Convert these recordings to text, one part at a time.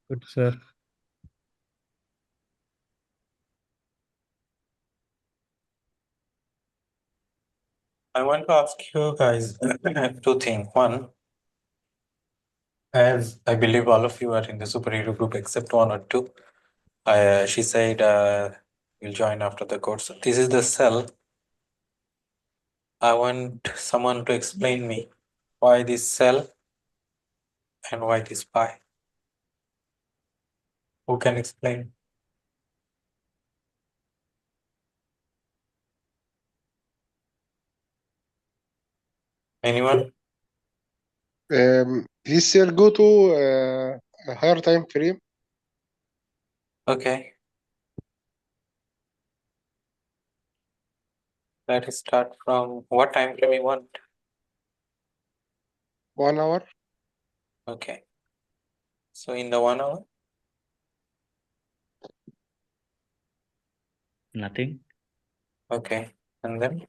Good, sir. I want to ask you guys two things. One, as I believe all of you are in the superhero group except one or two, she said you'll join after the course. This is the cell. I want someone to explain me why this cell and why this pi. Who can explain? Anyone? This cell go to a higher time frame. Okay. Let us start from what time frame you want. 1 hour. Okay. So in the 1 hour, Nothing. okay. And then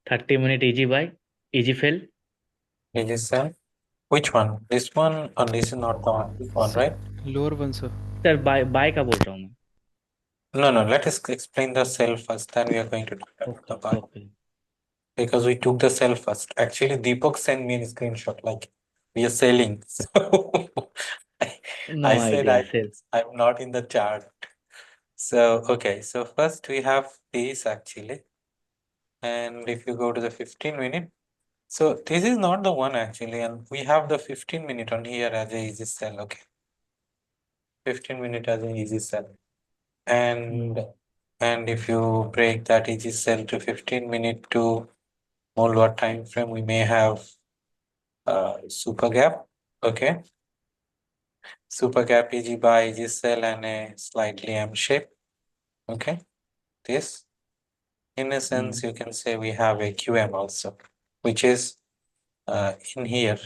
30-minute easy fill. it is cell. Which one? This one or this is not the one? This one, right? Lower one sir. Sir buy का बोल रहा हूँ मैं. No. Let us explain the cell first. Then we are going to talk about the pi. Okay. Because we took the cell first. Actually, Deepak sent me a screenshot like we are selling. So No I said idea, sir. I'm not in the chart. So okay. So first we have this actually. And if you go to the 15-minute, so this is not the one actually, and we have the 15-minute on here as a easy cell. Okay. 15-minute as an easy cell. And if you break that easy cell to 15-minute to Molvar time frame, we may have super gap. Okay. Super gap EG by EG cell and a slightly M shape. Okay. This, in a sense, you can say we have a QM also, which is in here.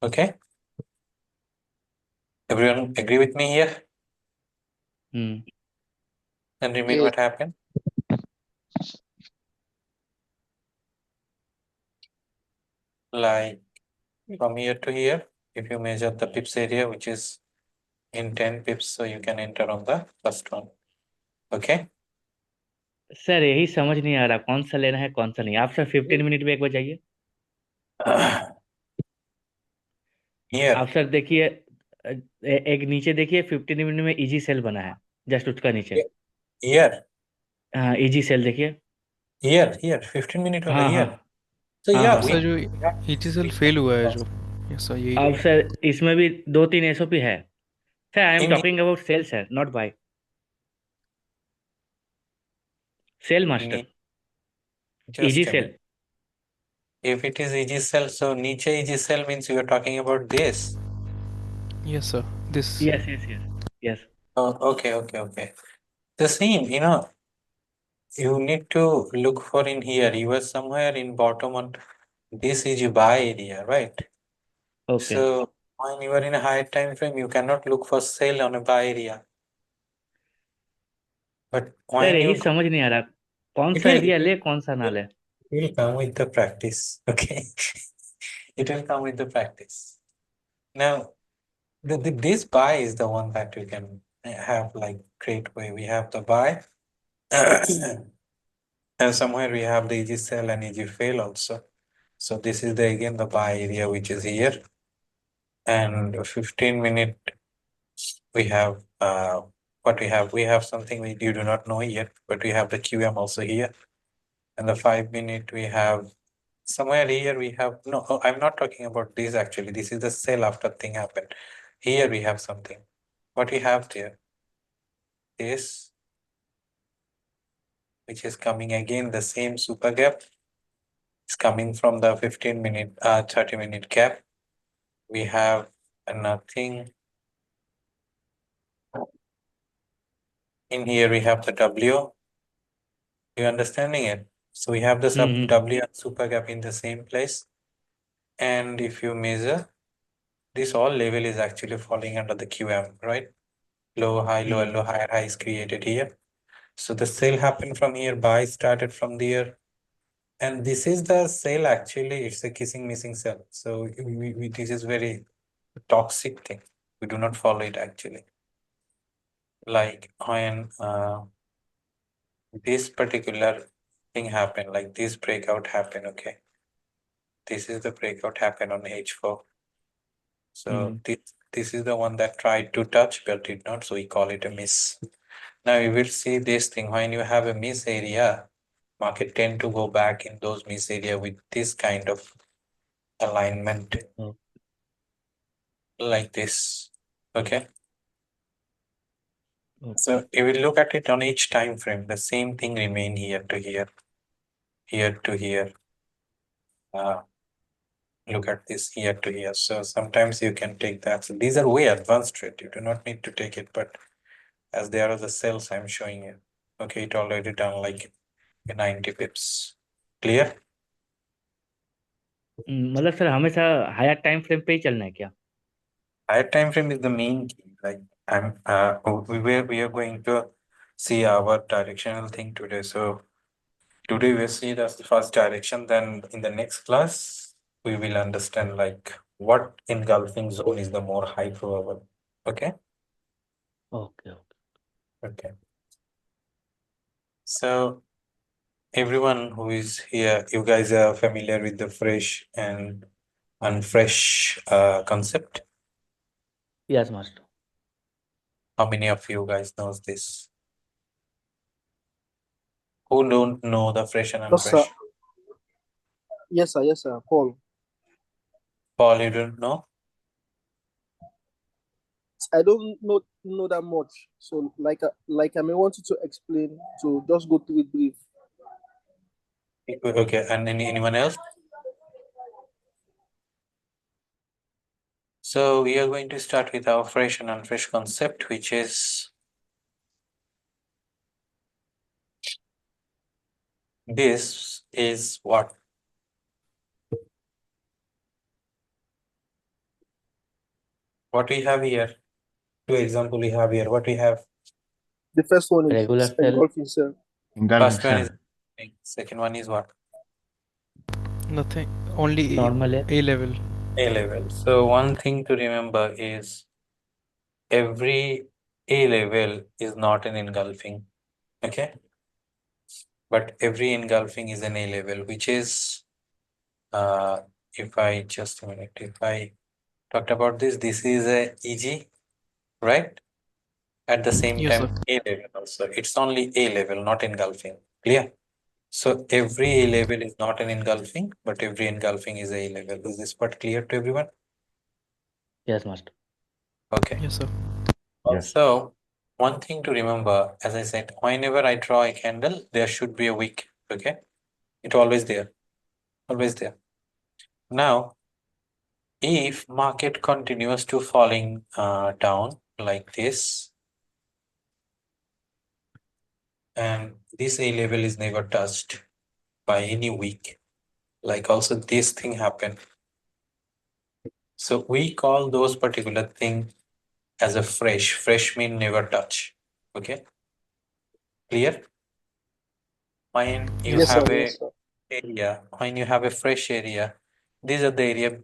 Okay. Everyone agree with me here? And remain Yeah. what happened? Like from here to here, if you measure the pips area, which is in 10 pips, so you can enter on the first one. Okay. Sir यही समझ नहीं आ रहा कौन सा लेना है कौन सा नहीं. आप सर 15 मिनट में एक बार जाइए. Here. आप सर देखिए एक नीचे देखिए 15 मिनट में इजी सेल बना है. जस्ट उसका नीचे. Here. हाँ इजी सेल देखिए. Here. 15-minute वाला हाँ हाँ here. So हाँ yeah, हाँ. सर जो ईटीएल फेल हुआ है जो. यस सर यही. अब सर इसमें भी 2-3 एसओपी है. Sir I am in talking about sell sir not buy. Sell master. Easy just a sell. minute. If it is EG cell, so niche EG cell means you are talking about this. Yes sir this. Yes yes yes yes. Oh, okay. The same, you need to look for in here. You were somewhere in bottom on this is your buy area, right? Okay. So when you are in a higher time frame, you cannot look for sell on a buy area. But sir when यही you समझ नहीं आ रहा कौन it सा will area ले कौन सा ना ले. it will come with the practice. Okay. It will come with the practice. Now this buy is the one that you can have like great way. We have the buy. And somewhere we have the EG sell and EG fail also. So this is the again the buy area which is here. And 15-minute we have what we have something you do not know yet, but we have the QM also here. And the 5-minute we have somewhere here we have no, I'm not talking about this actually. This is the sell after thing happened. Here we have something. What we have there is which is coming again the same super gap. It's coming from the 15-minute 30-minute gap. We have nothing. In here we have the W. You understanding it? So we have the sub W and super gap in the same place. And if you measure, this all level is actually falling under the QM, right? Low, high, low, higher, high is created here. So the sale happened from here, buy started from there. And this is the sale actually, it's a kissing missing cell. So this is very toxic thing. We do not follow it actually. Like when this particular thing happen, like this breakout happen, okay. This is the breakout happen on H4. So this is the one that tried to touch but did not, so we call it a miss. Now you will see this thing, when you have a miss area, market tend to go back in those miss area with this kind of alignment like this, okay. So if we look at it on each time frame, the same thing remain here to here, here to here. Look at this here to here. So sometimes you can take that. So these are way advanced trade. You do not need to take it, but as they are the cells I'm showing you. Okay, it already done like 90 pips. Clear? मतलब sir हमेशा higher time frame पे ही चलना है क्या? Higher time frame is the main key. Like we are going to see our directional thing today. So today we see that's the first direction. Then in the next class we will understand like what engulfing zone is the more high probable. Okay. Okay. Okay. So everyone who is here, you guys are familiar with the fresh and unfresh concept. Yes, master. How many of you guys knows this? Who don't know the fresh and Yes, sir. unfresh? Yes, sir. Paul. Paul, you don't know? I don't know that much. So like I may want you to explain to just go through it brief. Okay, and anyone else? So we are going to start with our fresh and unfresh concept, which is this is what? What we have here? Two example we have here. What we have? The first one is Regular cell. engulfing cell. First one is second one is what? Nothing. Only Normal है. A level. A level. So one thing to remember is every A level is not an engulfing, okay? But every engulfing is an A level, which is if I just a minute, if I talked about this is a EG, right? At the same Yes, time, A level also. It's only A level, not engulfing. Clear? So every A level is not an engulfing, but every engulfing is A level. Is this part clear to everyone? Yes, master. Okay. Yes, sir. So one thing to remember, as I said, whenever I draw a candle, there should be a wick. Okay, it's always there, always there. Now, if market continues to falling down like this, and this A level is never touched by any wick, like also this thing happened. So we call those particular thing as a fresh. Fresh mean never touch. Okay, clear? When you Yes, have sir. a Yes, sir. area, when you have a fresh area, these are the area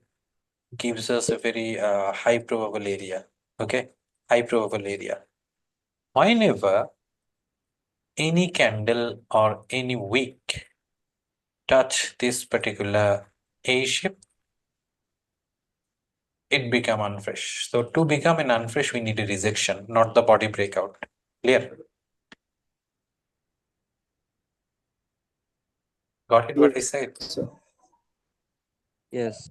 gives us a very high probable area. Okay, high probable area. Whenever any candle or any wick touch this particular A shape, it become unfresh. So to become an unfresh, we need a rejection, not the body breakout. Clear? Got it? What I said? Sir. Yes.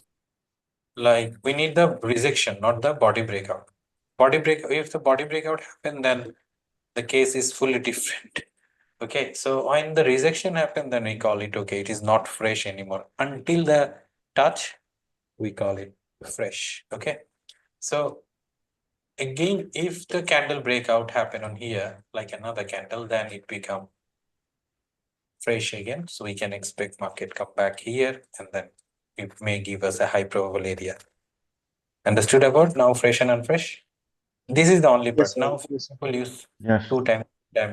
Like we need the rejection, not the body breakout. Body break. If the body breakout happen, then the case is fully different. Okay, so when the rejection happen, then we call it okay. It is not fresh anymore. Until the touch, we call it fresh. Okay, so again, if the candle breakout happen on here, like another candle, then it become fresh again. So we can expect market come back here, and then it may give us a high probable area. Understood about now fresh and unfresh? This is the only part. Yes, sir. Now Yes, sir. we'll use 2 times.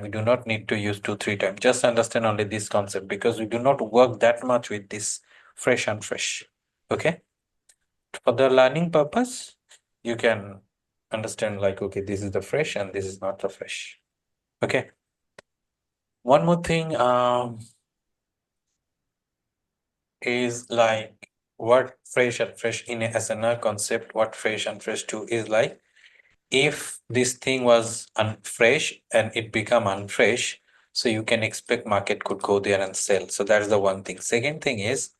We do not need to use 2-3 times. Just understand only this concept because we do not work that much with this fresh and fresh. Okay. For the learning purpose, you can understand like, okay, this is the fresh and this is not the fresh. Okay. One more thing is like what fresh and fresh in as another concept, what fresh and fresh 2 is like. If this thing was unfresh and it become unfresh, so you can expect market could go there and sell. So that's the one thing. Second thing is,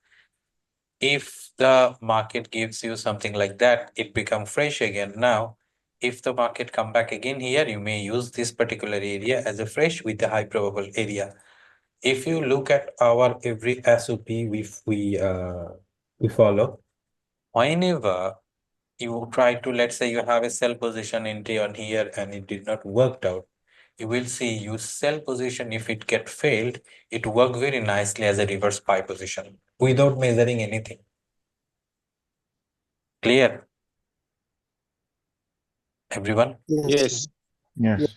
if the market gives you something like that, it become fresh again. Now, if the market come back again here, you may use this particular area as a fresh with a high probable area. If you look at our every SOP we follow, whenever you try to, let's say you have a sell position entry on here and it did not worked out, you will see you sell position, if it get failed, it work very nicely as a reverse buy position without measuring anything. Clear? Everyone? Yes. Yes.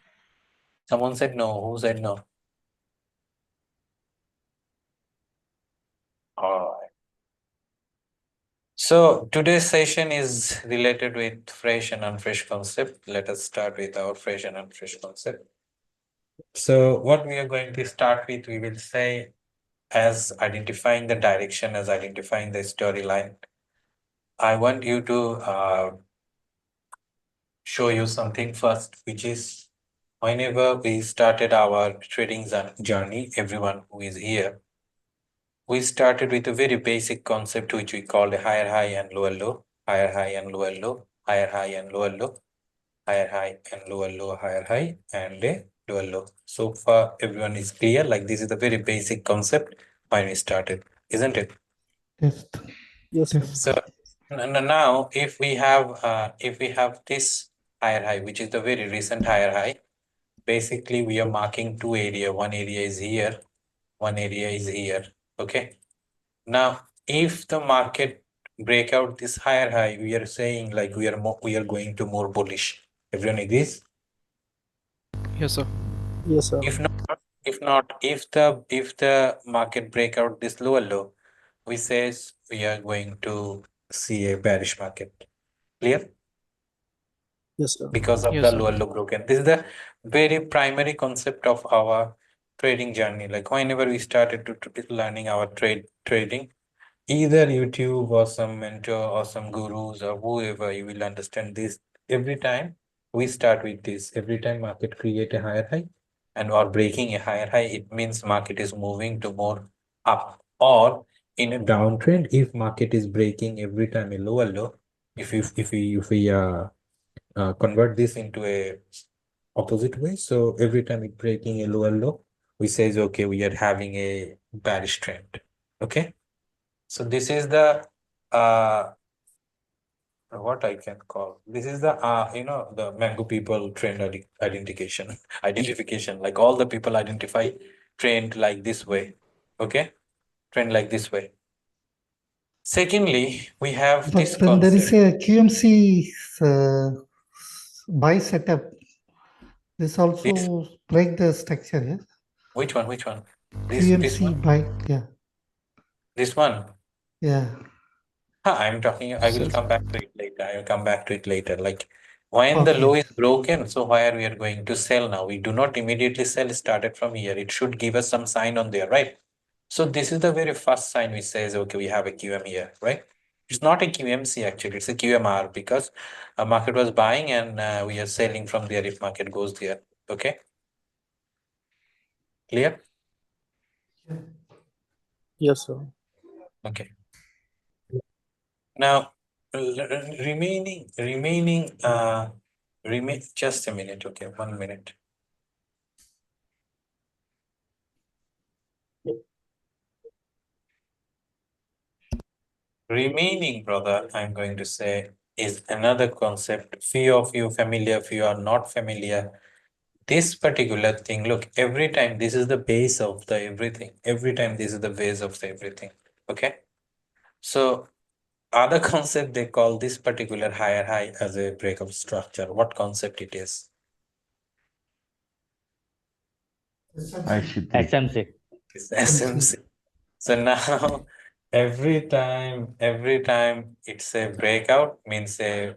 Someone said no. Who said no? All right. So today's session is related with fresh and unfresh concept. Let us start with our fresh and unfresh concept. So what we are going to start with, we will say as identifying the direction, as identifying the storyline. I want you to show you something first, which is whenever we started our trading journey, everyone who is here, we started with a very basic concept which we called a higher high and lower low, higher high and lower low, higher high and lower low, higher high and lower low, higher high and a lower low. So far, everyone is clear. Like this is a very basic concept when we started, isn't it? Yes. Yes, sir. So now, if we have this higher high, which is the very recent higher high, basically we are marking two area. One area is here, one area is here. Okay. Now, if the market break out this higher high, we are saying like we are going to more bullish. Everyone agrees? Yes, sir. Yes, sir. If the market break out this lower low, we says we are going to see a bearish market. Clear? Yes, sir. Because of Yes, the sir. lower low broken. This is the very primary concept of our trading journey. Like whenever we started to learning our trading, either YouTube or some mentor or some gurus or whoever, you will understand this. Every time we start with this, every time market create a higher high and or breaking a higher high, it means market is moving to more up. Or in a downtrend, if market is breaking every time a lower low, if we convert this into a opposite way, so every time it breaking a lower low, we says okay, we are having a bearish trend. Okay. So this is the what I can call, this is the the Mango people trend identification. Like all the people identify trend like this way. Okay, trend like this way. Secondly, we have this But when there is concept. a QMC buy setup, this also break the structure, yes? Which one? This QMC one? buy, yeah, This one? yeah. I'm talking, I will Sell. come back to it later. I will come back to it later. Like when the Okay. low is broken, so where we are going to sell now? We do not immediately sell started from here. It should give us some sign on there, right? So this is the very first sign which says, okay, we have a QM here, right? It's not a QMC actually, it's a QMR because a market was buying and we are selling from there if market goes there. Okay. Clear? Yes, sir. Okay. Now, just a minute. Okay, 1 minute. Remaining, brother, I'm going to say is another concept. Few of you familiar, few are not familiar. This particular thing, look, every time this is the base of the everything. Every time this is the base of the everything. Okay. So other concept, they call this particular higher high as a breakup structure. What concept it is? ICT. SMC. It's SMC. So now every time it's a breakout, means a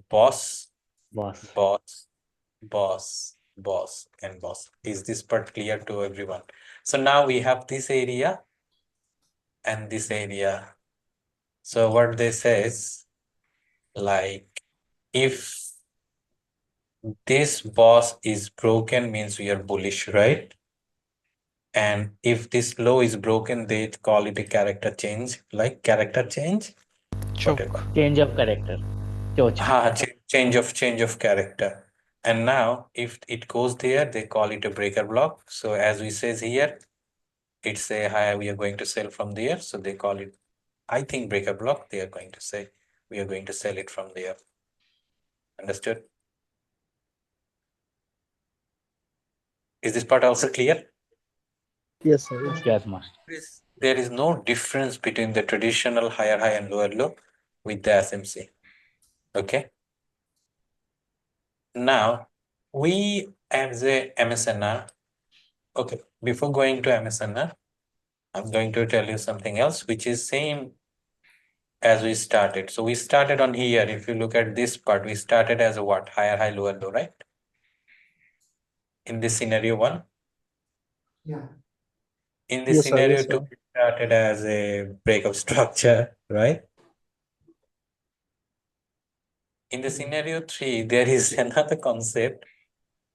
boss, boss. boss, boss, boss, and boss. Is this part clear to everyone? So now we have this area and this area. So what they says, like, if this boss is broken means we are bullish, right? And if this low is broken, they call it a character change, like character change, Choke. whatever. Change of character. Choch. Change of character. And now if it goes there, they call it a breaker block. So as we says here, it's a high, we are going to sell from there. So they call it, I think, breaker block. They are going to say we are going to sell it from there. Understood? Is this part also clear? Yes, sir. Yes. Yes, master. There is no difference between the traditional higher high and lower low with the SMC. Okay. Now we as a MSNR, okay, before going to MSNR, I'm going to tell you something else, which is same as we started. So we started on here. If you look at this part, we started as a what? Higher high, lower low, right? In this scenario 1. Yeah. In this Yes, sir. scenario Yes, 2, sir. we started as a breakup structure, right? In the scenario 3, there is another concept.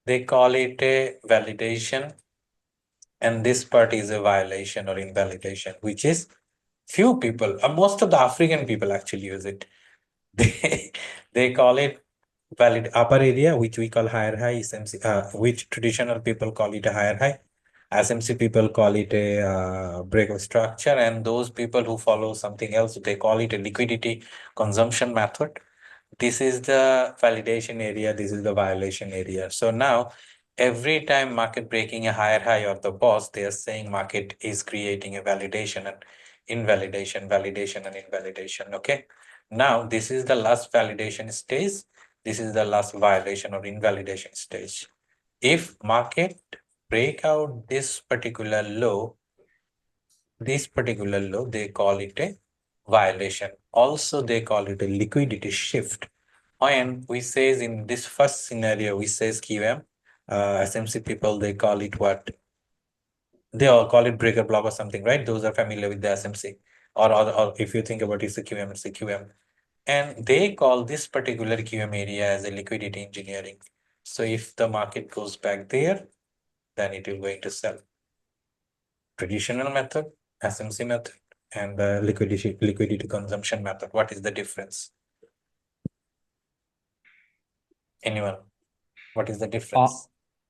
They call it a validation. And this part is a violation or invalidation, which is few people, most of the African people actually use it. They call it valid upper area, which we call higher high, SMC, which traditional people call it a higher high. SMC people call it a breakup structure, and those people who follow something else, they call it a liquidity consumption method. This is the validation area, this is the violation area. So now every time market breaking a higher high or the boss, they are saying market is creating a validation and invalidation, validation and invalidation. Okay. Now this is the last validation stage. This is the last violation or invalidation stage. If market break out this particular low, they call it a violation. Also, they call it a liquidity shift. And we says in this first scenario, we says QM, SMC people, they call it what? They all call it breaker block or something, right? Those are familiar with the SMC. Or if you think about it's a QM, it's a QM. And they call this particular QM area as a liquidity engineering. So if the market goes back there, then it will going to sell. Traditional method, SMC method, and the liquidity consumption method. What is the difference? Anyone? What is the difference?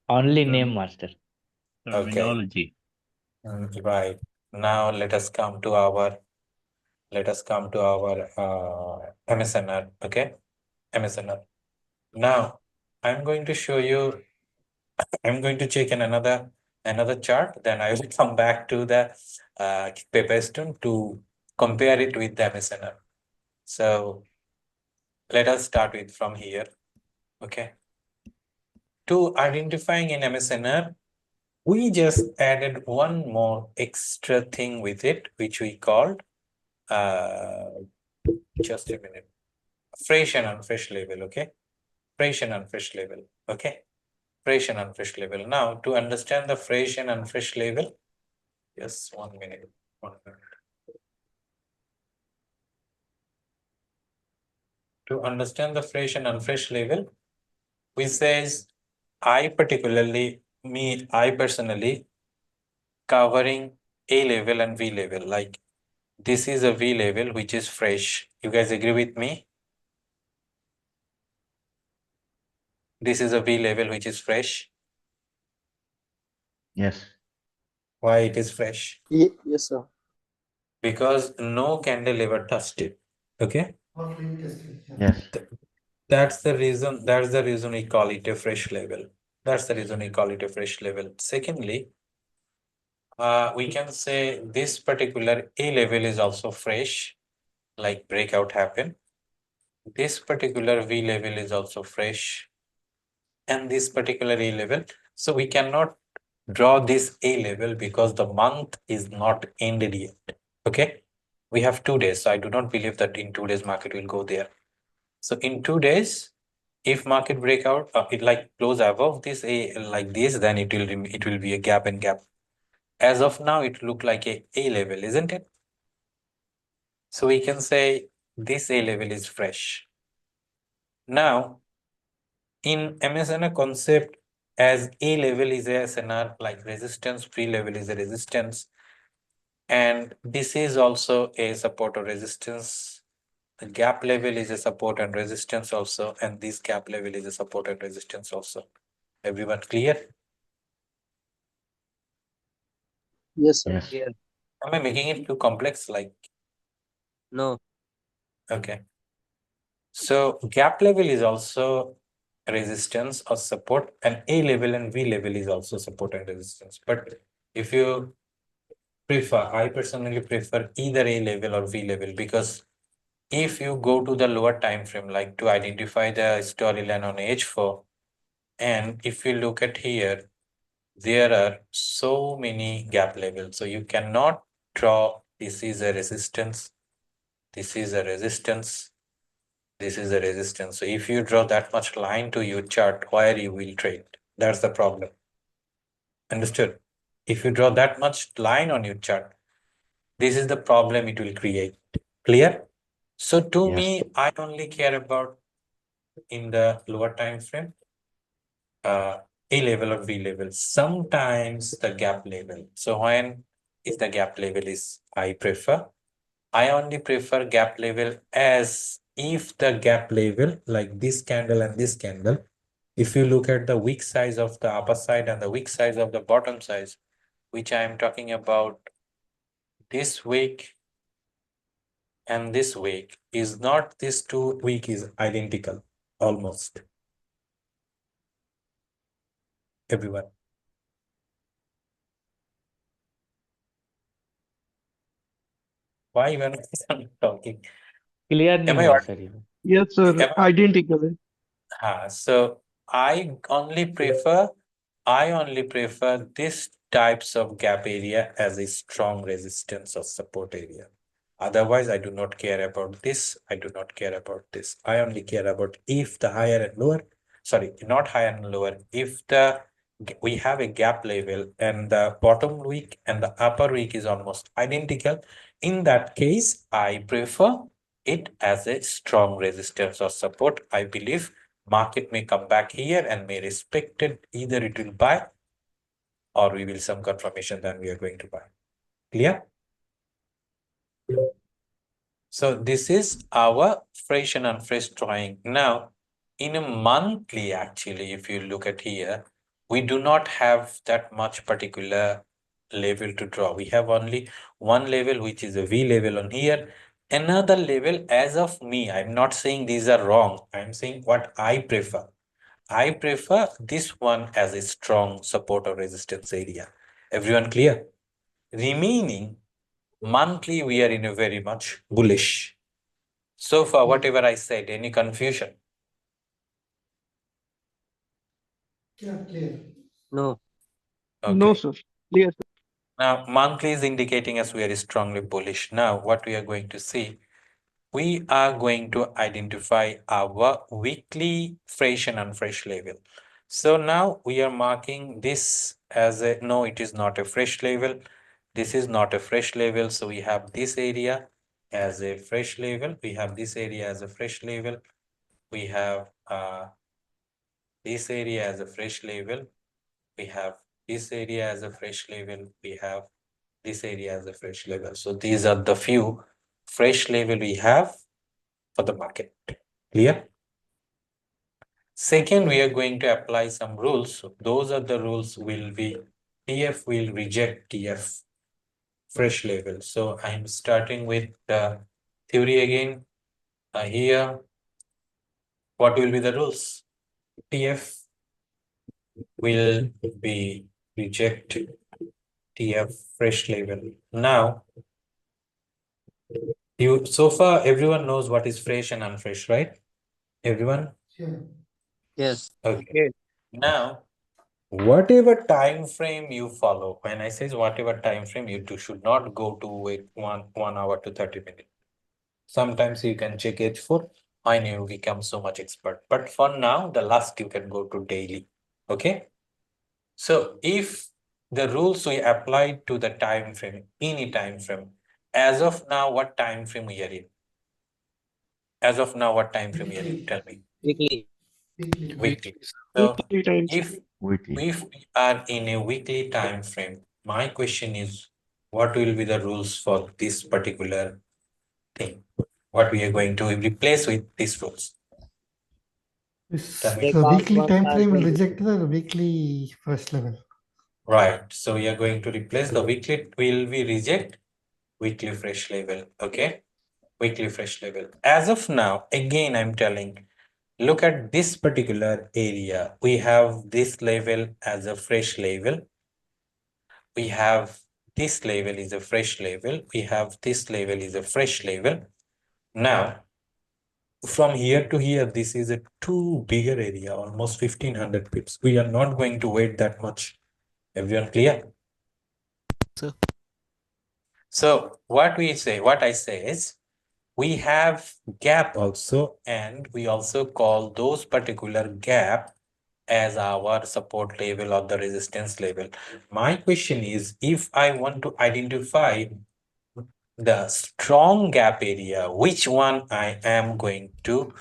Only name, master. Terminology. Right. Now let us come to our MSNR. Okay, MSNR. Now I'm going to show you. I'm going to check in another chart. Then I will come back to the paper stone to compare it with the MSNR. So let us start with from here. Okay. To identifying in MSNR, we just added one more extra thing with it, which we called just a minute. Fresh and unfresh label, okay? Fresh and unfresh label, okay? Fresh and unfresh label. Now, to understand the fresh and unfresh label, just 1 minute. 1 minute. To understand the fresh and unfresh label, we says I personally covering A level and V level. Like this is a V level which is fresh. You guys agree with me? This is a V level which is fresh. Yes. Why it is fresh? Yes, sir. Because no candle ever touched it. Okay. Not retested. Yeah. Yes. That's the reason we call it a fresh level. That's the reason we call it a fresh level. Secondly, we can say this particular A level is also fresh, like breakout happened. This particular V level is also fresh, and this particular A level. So we cannot draw this A level because the month is not ended yet. Okay, we have 2 days, so I do not believe that in 2 days market will go there. So in 2 days, if market breakout, it like close above this A like this, then it will be a gap and gap. As of now, it look like a level, isn't it? So we can say this A level is fresh. Now, in MSNR concept, as A level is a SNR like resistance, B level is a resistance, and this is also a support or resistance. The gap level is a support and resistance also, and this gap level is a support and resistance also. Everyone clear? Yes, sir. Yes. Yes. Am I making it too complex? Like, No. okay. So gap level is also resistance or support, and A level and V level is also support and resistance. But if you prefer, I personally prefer either A level or V level, because if you go to the lower time frame, like to identify the storyline on H4, and if you look at here, there are so many gap levels. So you cannot draw this is a resistance, this is a resistance, this is a resistance. So if you draw that much line to your chart, where you will trade, that's the problem. Understood? If you draw that much line on your chart, this is the problem it will create. Clear? So to Yes. me, I only care about in the lower time frame, A level or V level, sometimes the gap level. So when is the gap level is I prefer. I only prefer gap level as if the gap level like this candle and this candle, if you look at the wick size of the upper side and the wick size of the bottom size, which I am talking about, this wick and this wick is not, this two wick is identical almost. Everyone. Why even I'm talking? Clear नहीं Am I हुआ audible? Sir ये. Yes, sir. Am I- Identical. So I only prefer this types of gap area as a strong resistance or support area. Otherwise, I do not care about this. I do not care about this. I only care about if the higher and lower, sorry, not higher and lower. If we have a gap level and the bottom week and the upper week is almost identical, in that case, I prefer it as a strong resistance or support. I believe market may come back here and may respect it. Either it will buy or we will some confirmation that we are going to buy. Clear? So this is our fresh and unfresh drawing. Now, in a monthly, actually, if you look at here, we do not have that much particular level to draw. We have only one level, which is a V level on here. Another level, as of me, I'm not saying these are wrong. I'm saying what I prefer. I prefer this one as a strong support or resistance area. Everyone clear? Remaining monthly, we are in a very much bullish. So far, whatever I said, any confusion? Yeah, clear. No. No, Okay. sir. Clear, sir. Now, monthly is indicating us we are strongly bullish. Now, what we are going to see, we are going to identify our weekly fresh and unfresh level. So now we are marking this as a, no, it is not a fresh level. This is not a fresh level. So we have this area as a fresh level. We have this area as a fresh level. We have this area as a fresh level. We have this area as a fresh level. We have this area as a fresh level. So these are the few fresh level we have for the market. Clear? Second, we are going to apply some rules. So those are the rules will be TF will reject TF fresh level. So I'm starting with the theory again. Here, what will be the rules? TF will be reject TF fresh level. Now, so far everyone knows what is fresh and unfresh, right? Everyone? Sure. Yes. Okay. Now, whatever time frame you follow, when I say whatever time frame, you should not go to wait 1 hour to 30 minutes. Sometimes you can check H4, I knew you become so much expert. But for now, the last you can go to daily. Okay. So if the rules we applied to the time frame, any time frame, as of now, what time frame we are in? As of now, what time frame we are in? Tell me. Weekly. Weekly. So Weekly times. if we are in a weekly time frame, my question is, what will be the rules for this particular thing? What we are going to replace with these rules? Tell me. Take The out weekly one time time frame will frame. reject the weekly fresh level. Right. So we are going to replace the weekly, will we reject weekly fresh level? Okay. Weekly fresh level. As of now, again, I'm telling, look at this particular area. We have this level as a fresh level. We have this level is a fresh level. We have this level is a fresh level. Now, from here to here, this is a too bigger area, almost 1500 pips. We are not going to wait that much. Everyone clear? Sir. So what I say is, we have gap also, and we also call those particular gap as our support level or the resistance level. My question is, if I want to identify the strong gap area, which one I am going to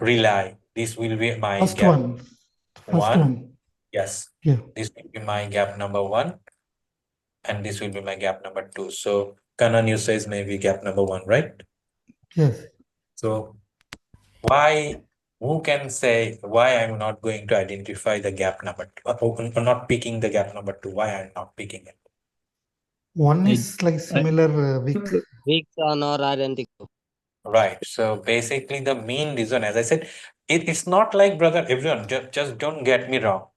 rely? This will be my First gap one. First one. one. Yes, Yeah. this will be my gap number 1, and this will be my gap number 2. So Kanan, you says maybe gap number 1, right? Yes. So who can say why I'm not going to identify the gap number 2, or not picking the gap number 2? Why I'm not picking it? One is like similar week. Weeks are not identical. Right. So basically the main reason, as I said, it's not like, brother, everyone, just don't get me wrong.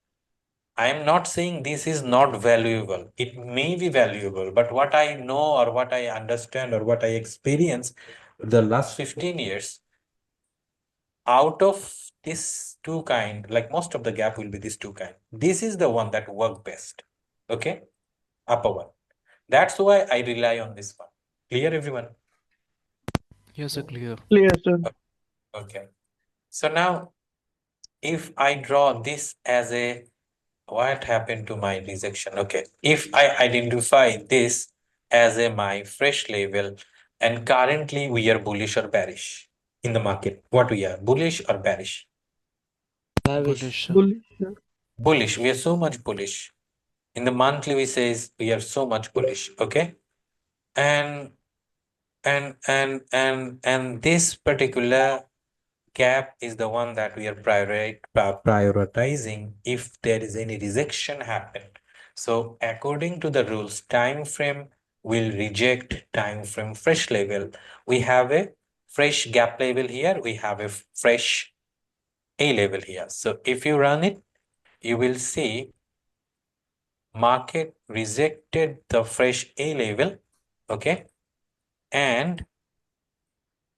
I am not saying this is not valuable. It may be valuable, but what I know or what I understand or what I experience the last 15 years, out of this two kind, like most of the gap will be this two kind. This is the one that work best. Okay. Upper one. That's why I rely on this one. Clear, everyone? Yes, sir, clear. Clear, sir. Okay. So now, if I draw this as a, what happened to my rejection? Okay. If I identify this as a my fresh level, and currently we are bullish or bearish in the market, what we are, bullish or bearish? Bearish. Bullish, sir. Bullish, sir. Bullish. We are so much bullish. In the monthly, we says we are so much bullish. Okay. And this particular gap is the one that we are prioritizing if there is any rejection happen. So according to the rules, time frame will reject time frame fresh level. We have a fresh gap level here. We have a fresh A level here. So if you run it, you will see market rejected the fresh A level. Okay. And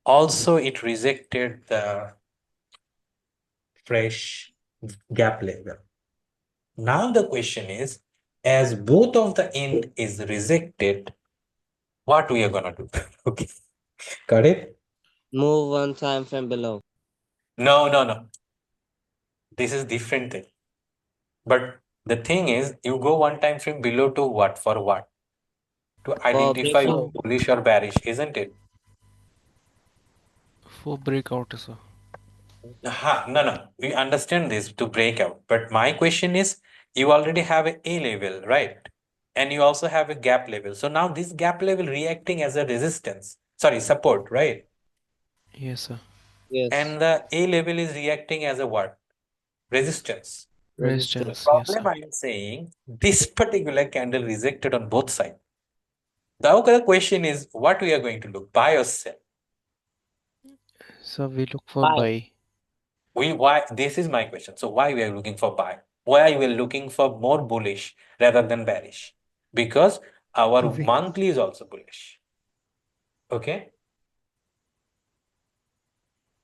also it rejected the fresh gap level. Now the question is, as both of the end is rejected, what we are gonna do? Okay, got it? Move one time frame below. No. This is different thing. But the thing is, you go one time frame below to what? For what? To identify breakout. bullish or bearish, isn't it? For breakout, sir. No. We understand this to break out. But my question is, you already have a A level, right? And you also have a gap level. So now this gap level reacting as a resistance, sorry, support, right? Yes, sir. Yes. And the A level is reacting as a what? Resistance. Resistance, The yes, sir. problem I'm saying, this particular candle rejected on both sides. The other question is, what we are going to look, buy or sell? So we look for Buy. buy. Why? This is my question. So why we are looking for buy? Why we are looking for more bullish rather than bearish? Because our The wick. monthly is also bullish. Okay.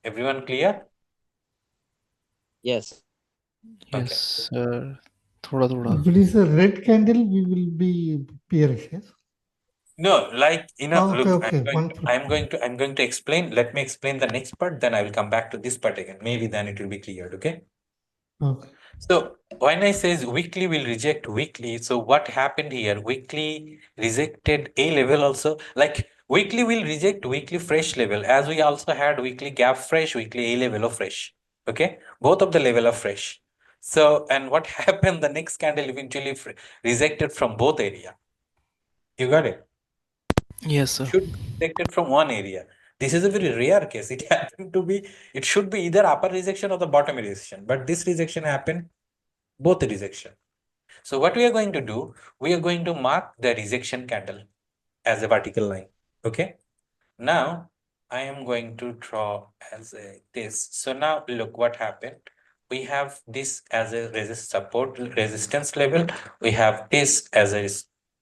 Everyone clear? Yes. Yes, Okay. sir. Thoda. If it is a red candle, we will be bearish. Yes. No, like, Okay, look, okay. I'm going to explain. Let me explain the next part, then I will come back to this part again. Maybe then it will be cleared, okay? Okay. So when I says weekly will reject weekly, so what happened here? Weekly rejected A level also. Like weekly will reject weekly fresh level, as we also had weekly gap fresh, weekly A level of fresh. Okay, both of the level of fresh. So, and what happened? The next candle eventually rejected from both area. You got it? Yes, sir. Should be rejected from one area. This is a very rare case. It happened to be, it should be either upper rejection or the bottom rejection, but this rejection happened both rejection. So what we are going to do, we are going to mark the rejection candle as a vertical line. Okay. Now I am going to draw as this. So now look what happened. We have this as a support resistance level. We have this as a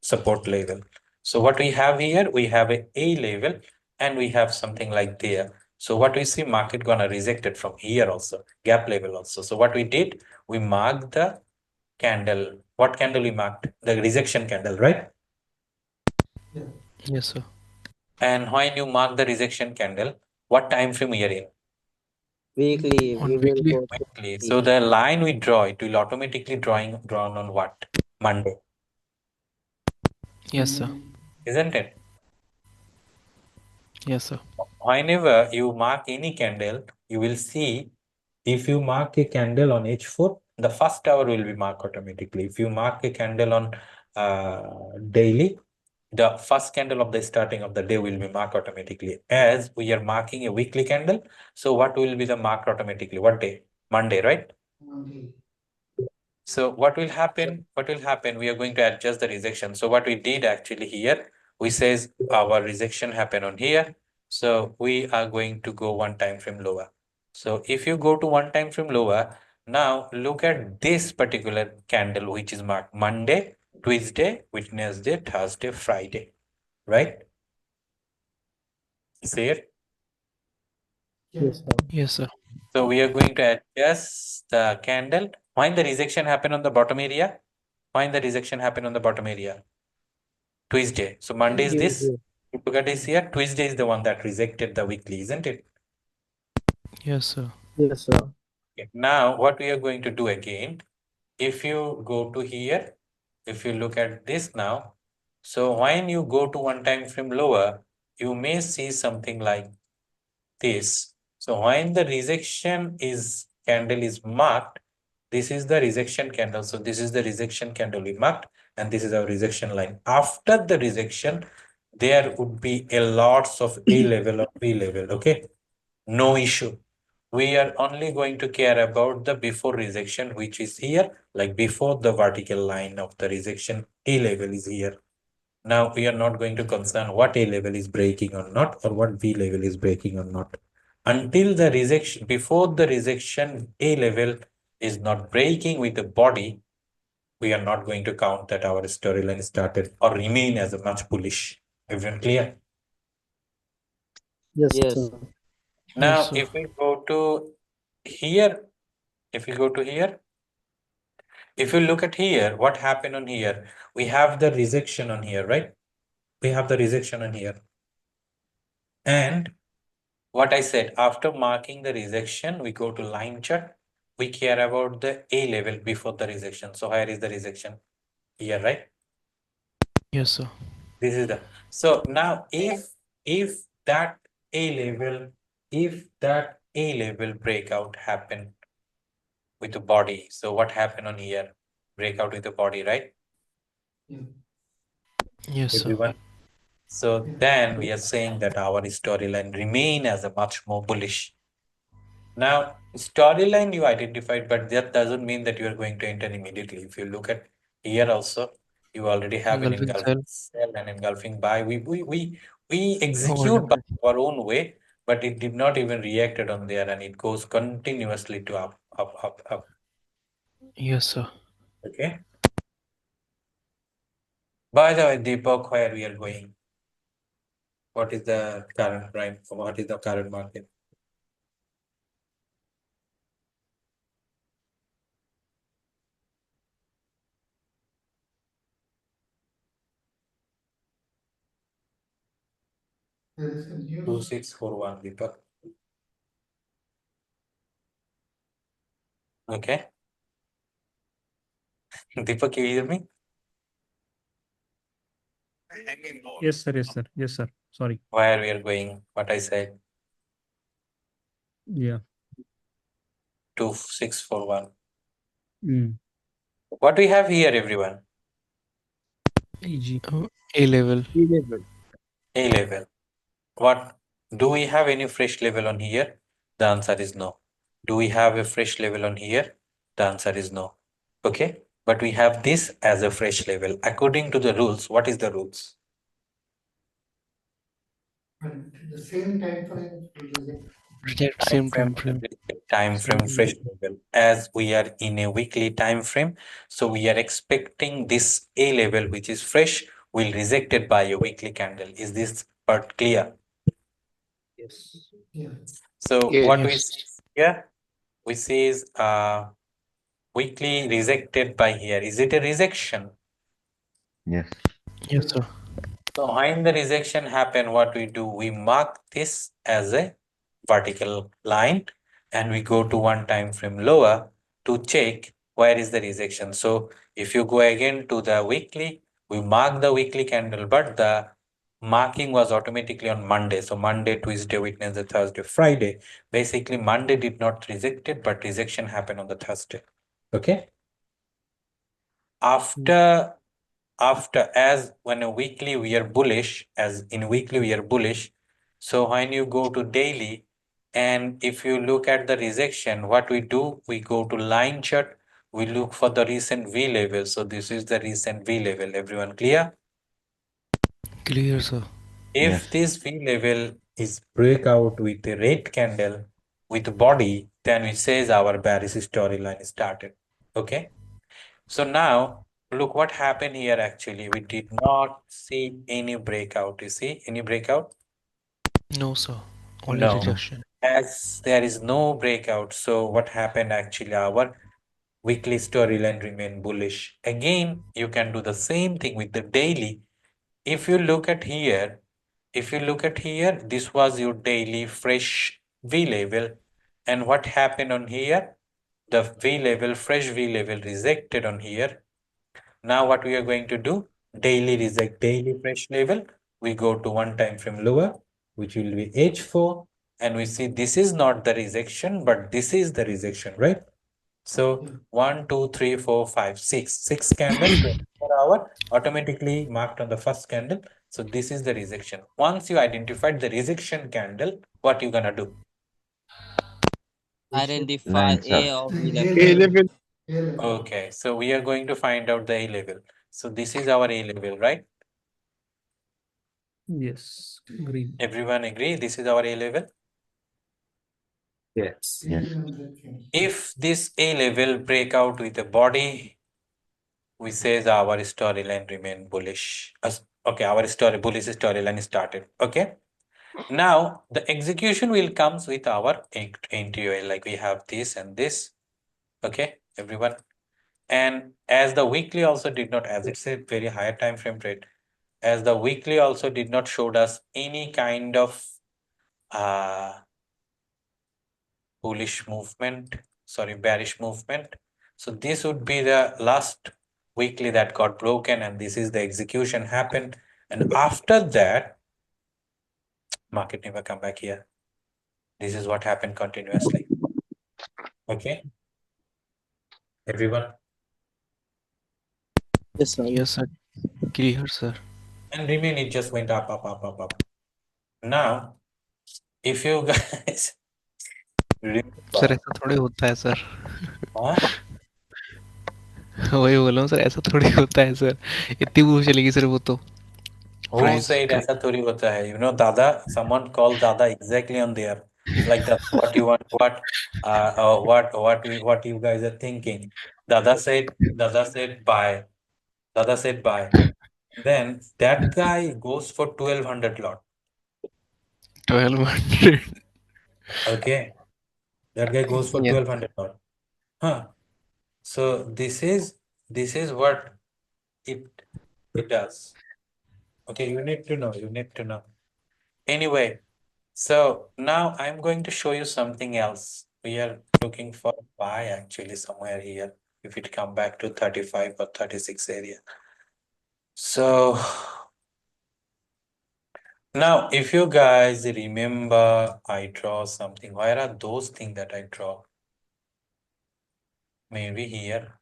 support level. So what we have here, we have a level and we have something like there. So what we see, market gonna reject it from here also, gap level also. So what we did, we marked the candle. What candle we marked? The rejection candle, right? Yes, sir. And when you mark the rejection candle, what time frame we are in? Weekly, On we will weekly. go to Weekly. weekly. So the line we draw, it will automatically drawn on what? Monday, Yes, sir. isn't it? Yes, sir. Whenever you mark any candle, you will see if you mark a candle on H4, the first hour will be marked automatically. If you mark a candle on daily, the first candle of the starting of the day will be marked automatically. As we are marking a weekly candle, so what will be the marked automatically? What day? Monday, right? So what will happen? What will happen? We are going to adjust the rejection. So what we did actually here, we says our rejection happen on here. So we are going to go one time frame lower. So if you go to one time frame lower, now look at this particular candle, which is marked Monday, Tuesday, Wednesday, Thursday, Friday, right? See it? Yes, sir. Yes, sir. So we are going to adjust the candle. When the rejection happen on the bottom area? When the rejection happen on the bottom area? Tuesday. So Monday is this. Tuesday. Look at this here. Tuesday is the one that rejected the weekly, isn't it? Yes, sir. Yes, sir. Okay. Now, what we are going to do again, if you go to here, if you look at this now, so when you go to one time frame lower, you may see something like this. So when the rejection is candle is marked, this is the rejection candle. So this is the rejection candle we marked, and this is our rejection line. After the rejection, there would be a lots of A level or B level. Okay, no issue. We are only going to care about the before rejection, which is here, like before the vertical line of the rejection, A level is here. Now we are not going to concern what A level is breaking or not, or what B level is breaking or not. Until the rejection, before the rejection A level is not breaking with the body, we are not going to count that our storyline started or remain as a much bullish. Everyone clear? Yes, Yes. sir. Now, Yes, sir. if we go to here, if you go to here, if you look at here, what happened on here? We have the rejection on here, right? We have the rejection on here. And what I said, after marking the rejection, we go to line chart. We care about the A level before the rejection. So where is the rejection? Here, right? Yes, sir. This is the, so now if that A level breakout happen with the body, so what happened on here? Breakout with the body, right? Yes, sir. Everyone. So then we are saying that our storyline remain as a much more bullish. Now, storyline you identified, but that doesn't mean that you are going to enter immediately. If you look at here also, you already have an Engulfing engulfing cell. sell and engulfing buy. We execute by Overlapping. our own way, but it did not even reacted on there, and it goes continuously to up, up, up, up. Yes, sir. Okay. By the way, Deepak, where we are going? What is the current prime? What is the current market? There is a news. 2641, Deepak. Okay. Deepak, you hear me? Yes, sir. Yes, sir. Yes, sir. Sorry. Where we are going, what I said, Yeah. 2641. Mm. What we have here, everyone? EG. A level. A level. What? Do we have any fresh level on here? The answer is no. Do we have a fresh level on here? The answer is no. Okay. But we have this as a fresh level. According to the rules, what is the rules? And the same time frame. Reject same time frame. Time frame fresh level. As we are in a weekly time frame, so we are expecting this A level, which is fresh, will rejected by a weekly candle. Is this part clear? Yes. Yeah. So Yeah, what we yes. see here, we see is weekly rejected by here. Is it a rejection? Yes. Yes, sir. So when the rejection happen, what we do, we mark this as a vertical line and we go to one time frame lower to check where is the rejection. So if you go again to the weekly, we mark the weekly candle, but the marking was automatically on Monday. So Monday, Tuesday, Wednesday, Thursday, Friday. Basically, Monday did not reject it, but rejection happened on the Thursday. Okay. After as when a weekly we are bullish, as in weekly we are bullish. So when you go to daily, and if you look at the rejection, what we do, we go to line chart, we look for the recent V level. So this is the recent V level. Everyone clear? Clear, sir. If Yes. this V level is breakout with a red candle with body, then it says our bearish storyline started. Okay. So now look what happened here. Actually, we did not see any breakout. You see any breakout? No, sir. Only No. rejection. As there is no breakout, so what happened actually, our weekly storyline remain bullish. Again, you can do the same thing with the daily. If you look at here, this was your daily fresh V level. And what happened on here? The V level, fresh V level rejected on here. Now what we are going to do, daily reject daily fresh level. We go to one time frame lower, which will be H4. And we see this is not the rejection, but this is the rejection, right? So 1, 2, 3, 4, 5, 6. 6 candles per hour automatically marked on the first candle. So this is the rejection. Once you identified the rejection candle, what you gonna do? Identify Lines A up. or B A level. level. Okay, so we are going to find out the A level. So this is our A level, right? Yes. Green. Everyone agree? This is our A level. Yes. Yes. If this A level break out with a body, we say our storyline remain bullish. Okay, our bullish storyline started. Okay. Now the execution will comes with our NTOL, like we have this and this. Okay, everyone. And as the weekly also did not, as it's a very higher time frame trade, as the weekly also did not showed us any kind of bullish movement, bearish movement. So this would be the last weekly that got broken, and this is the execution happened. And after that, market never come back here. This is what happened continuously. Okay, everyone. Yes, sir. Yes, sir. Clear, sir. And remain, it just went up, up, up, up, up. Now, if you guys sir ऐसा थोड़ी होता है sir huh? वही बोल रहा हूँ sir ऐसा थोड़ी होता है सर इतनी वो चलेगी सर वो तो Who Price said का- ऐसा थोड़ी होता है? You know, Dada, someone called Dada exactly on there. Like that, what you want, what you guys are thinking. Dada said buy. Dada said buy. Then that guy goes for 1200 lot. 1200 Okay. That guy goes for Yeah. 1200 lot. Huh. So this is what it does. Okay, you need to know. Anyway, so now I'm going to show you something else. We are looking for buy actually somewhere here. If it come back to 35 or 36 area. So now if you guys remember, I draw something. Where are those things that I draw? Maybe here.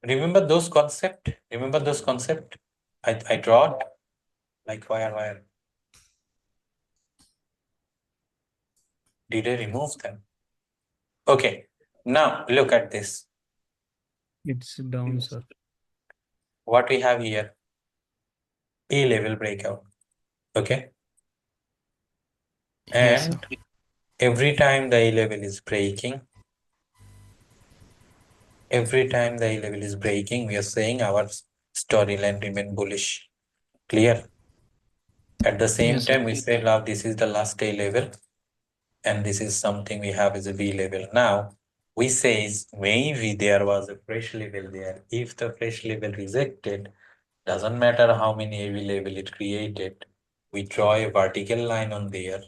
Remember those concept? Remember those concept? I draw it like wire. Did I remove them? Okay. Now look at this. It's down, sir. What we have here? A-level breakout. Okay. Yes, sir. And every time the A-level is breaking, we are saying our storyline remain bullish. Clear? At the same Yes, sir. time, we say now this is the last A-level, and this is something we have as a B-level. Now, we says maybe there was a fresh level there. If the fresh level rejected, doesn't matter how many AV level it created, we draw a vertical line on there.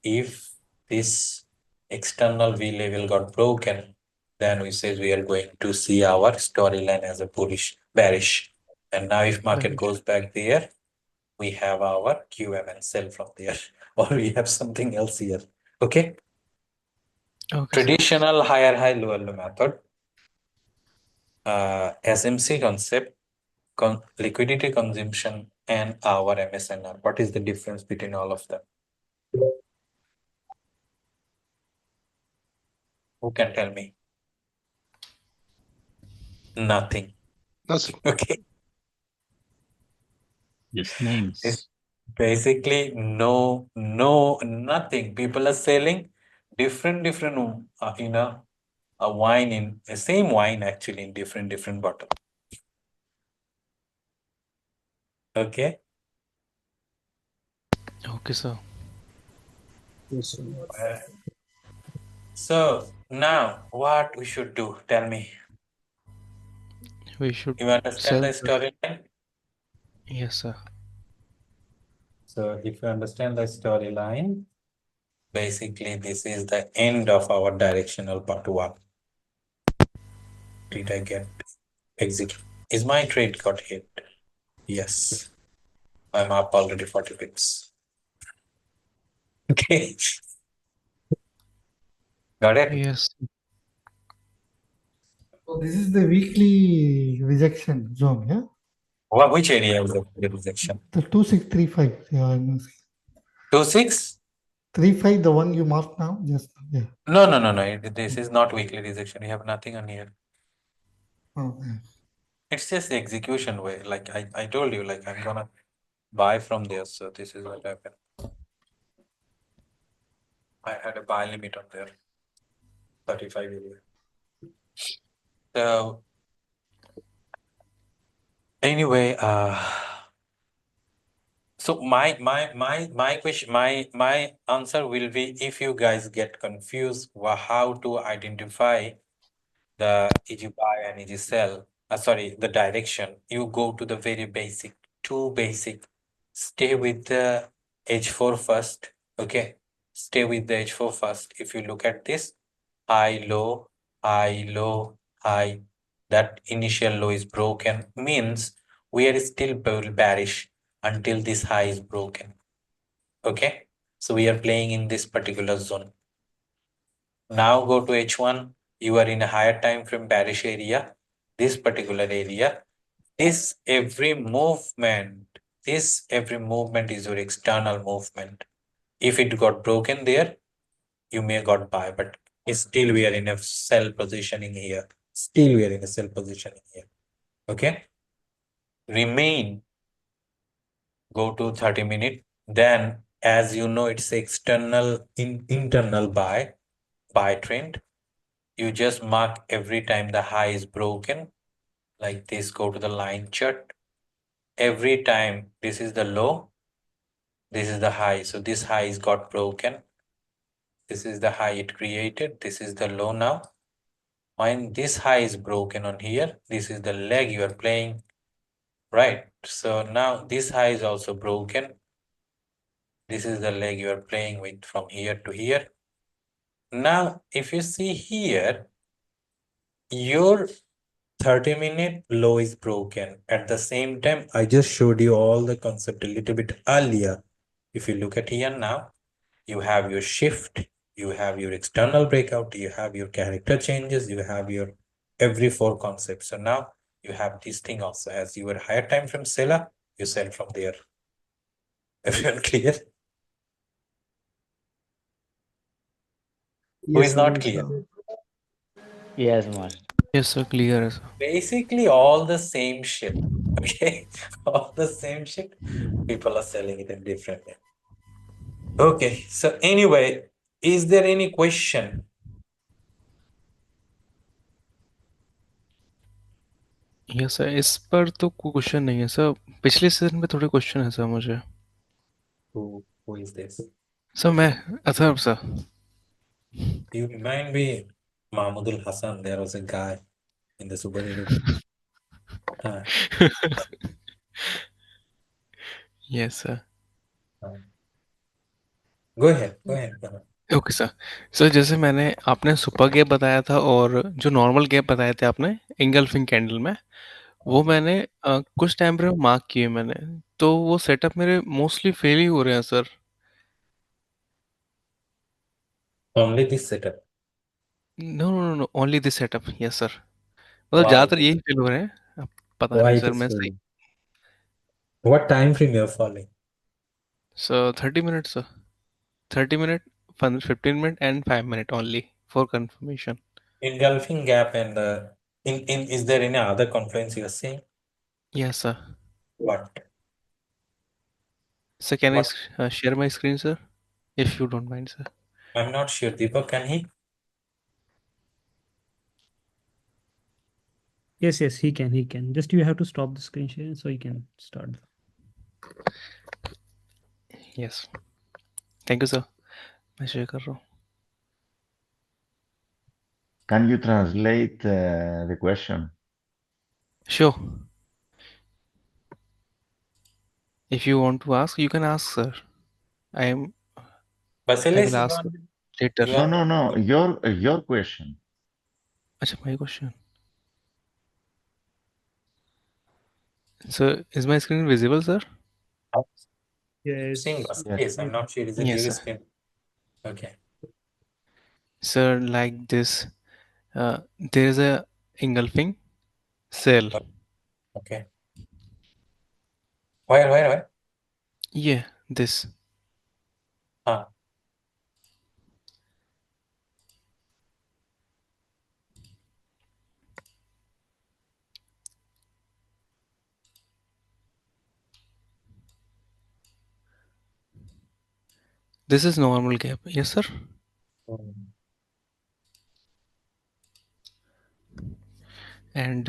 If this external V level got broken, then we say we are going to see our storyline as a bearish. And now if market Bearish. goes back there, we have our QM and sell from there, or we have something else here. Okay. Okay, sir. Traditional higher high lower low method, SMC concept, liquidity consumption, and our MSNR. What is the difference between all of them? Who can tell me? Nothing. Nothing. Okay. Just names. It's basically nothing. People are selling different a wine in the same wine actually in different bottle. Okay. Okay, sir. Yes, sir. So now what we should do? Tell me. We should You understand the sell. storyline? Yes, sir. So if you understand the storyline, basically this is the end of our directional part 1. Did I get execute? Is my trade got hit? Yes. I'm up already 40 pips. Okay. Got it? Yes. So this is the weekly rejection zone, yeah? Which area is the rejection? The 2635. Yeah, I must 26? 35, the one you marked now, just yeah. No. This is not weekly rejection. We have nothing on here. Oh, yeah. It's just the execution way. Like I told you, like I'm gonna buy from there. So this is what happened. I had a buy limit on there. 35 area. So anyway, so my question, my answer will be, if you guys get confused how to identify the EG buy and EG sell, the direction, you go to the very basic, two basic. Stay with the H4 first. Okay, stay with the H4 first. If you look at this, high, low, high, that initial low is broken, means we are still bearish until this high is broken. Okay, so we are playing in this particular zone. Now go to H1. You are in a higher time frame bearish area. This particular area, every movement is your external movement. If it got broken there, you may got buy, but still we are in a sell positioning here. Okay. Remain. Go to 30 minutes. Then, as you know, it's external internal buy trend. You just mark every time the high is broken, like this. Go to the line chart. Every time this is the low, this is the high. So this high is got broken. This is the high it created. This is the low now. When this high is broken on here, this is the leg you are playing, right? So now this high is also broken. This is the leg you are playing with from here to here. Now, if you see here, your 30-minute low is broken. At the same time, I just showed you all the concept a little bit earlier. If you look at here now, you have your shift, you have your external breakout, you have your character changes, you have your every 4 concepts. So now you have this thing also. As you were higher time frame seller, you sell from there. Everyone clear? Who is not clear? Yes, master. Yes, sir. Clear है sir. Basically all the same shit. Okay, all the same shit. People are selling it in different way. Okay, so anyway, is there any question? Yes, sir. इस पर तो कोई question नहीं है sir. पिछले season में थोड़े क्वेश्चन है सर मुझे. Who is this? सर मैं Atharva sir. You remind me, Mahmudul Hassan. There was a guy in the superhero. Yes, sir. Go ahead. Go ahead. Okay sir. Sir जैसे मैंने आपने सुपर गैप बताया था और जो नॉर्मल गैप बताए थे आपने इंगल्फिंग कैंडल में, वो मैंने कुछ टाइम पर मार्क किए मैंने, तो वो सेटअप मेरे मोस्टली फेल ही हो रहे हैं sir. Only this setup. No no no only this setup. Yes sir. मतलब Why? ज़्यादातर यही फेल हो रहे हैं. अब पता Why नहीं it सर. is मैं सही. failing? What time frame you are following? Sir 30 minute sir. 30 minute, 15 minute and 5 minute only for confirmation. Engulfing gap and is there any other confluence you are seeing? Yes sir. What? Sir can What? I share my screen sir, if you don't mind sir. I'm not sure. Deepak, can he? Yes, yes, he can. He can. Just you have to stop the screen share so he can start. Yes. Thank you sir. मैं share कर रहा हूँ. Can you translate the question? Sure. If you want to ask, you can ask, sir. I Basilis, will ask later. you are- No. Your question. अच्छा, my question. So, is my screen visible, sir? Yes. seeing Basilis. I'm not sure. Is it Yes, your sir. screen? Okay. Sir, like this, there is a engulfing cell. Okay. Where? Yeah, this. This is normal gap. Yes, sir. And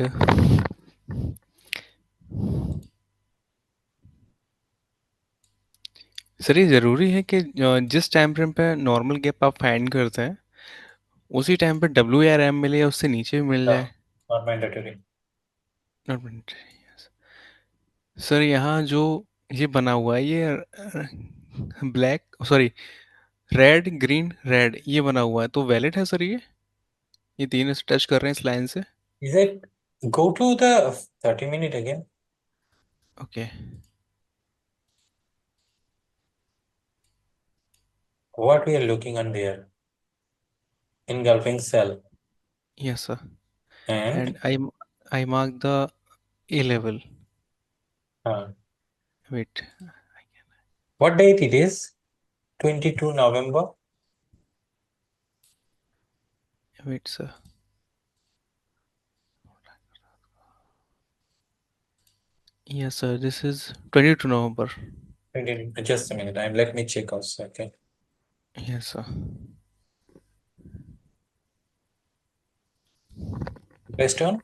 sir ये ज़रूरी है कि जिस time frame पे normal gap आप find करते हैं उसी टाइम पे WRM मिले या उससे नीचे भी मिल No, जाए. not mandatory. Not mandatory, yes. Sir यहाँ जो ये बना हुआ है ये black sorry red green red ये बना हुआ है तो वैलिड है सर ये तीन टच कर रहे हैं इस लाइन से. Is it go to the 30-minute again? Okay. What we are looking on there? Engulfing cell. Yes sir. And and I mark the A level. Wait. what date it is? 22 November. Wait, sir. Yes, sir. This is 22 November. Just a minute. Let me check also. Okay. Yes, sir. Based on?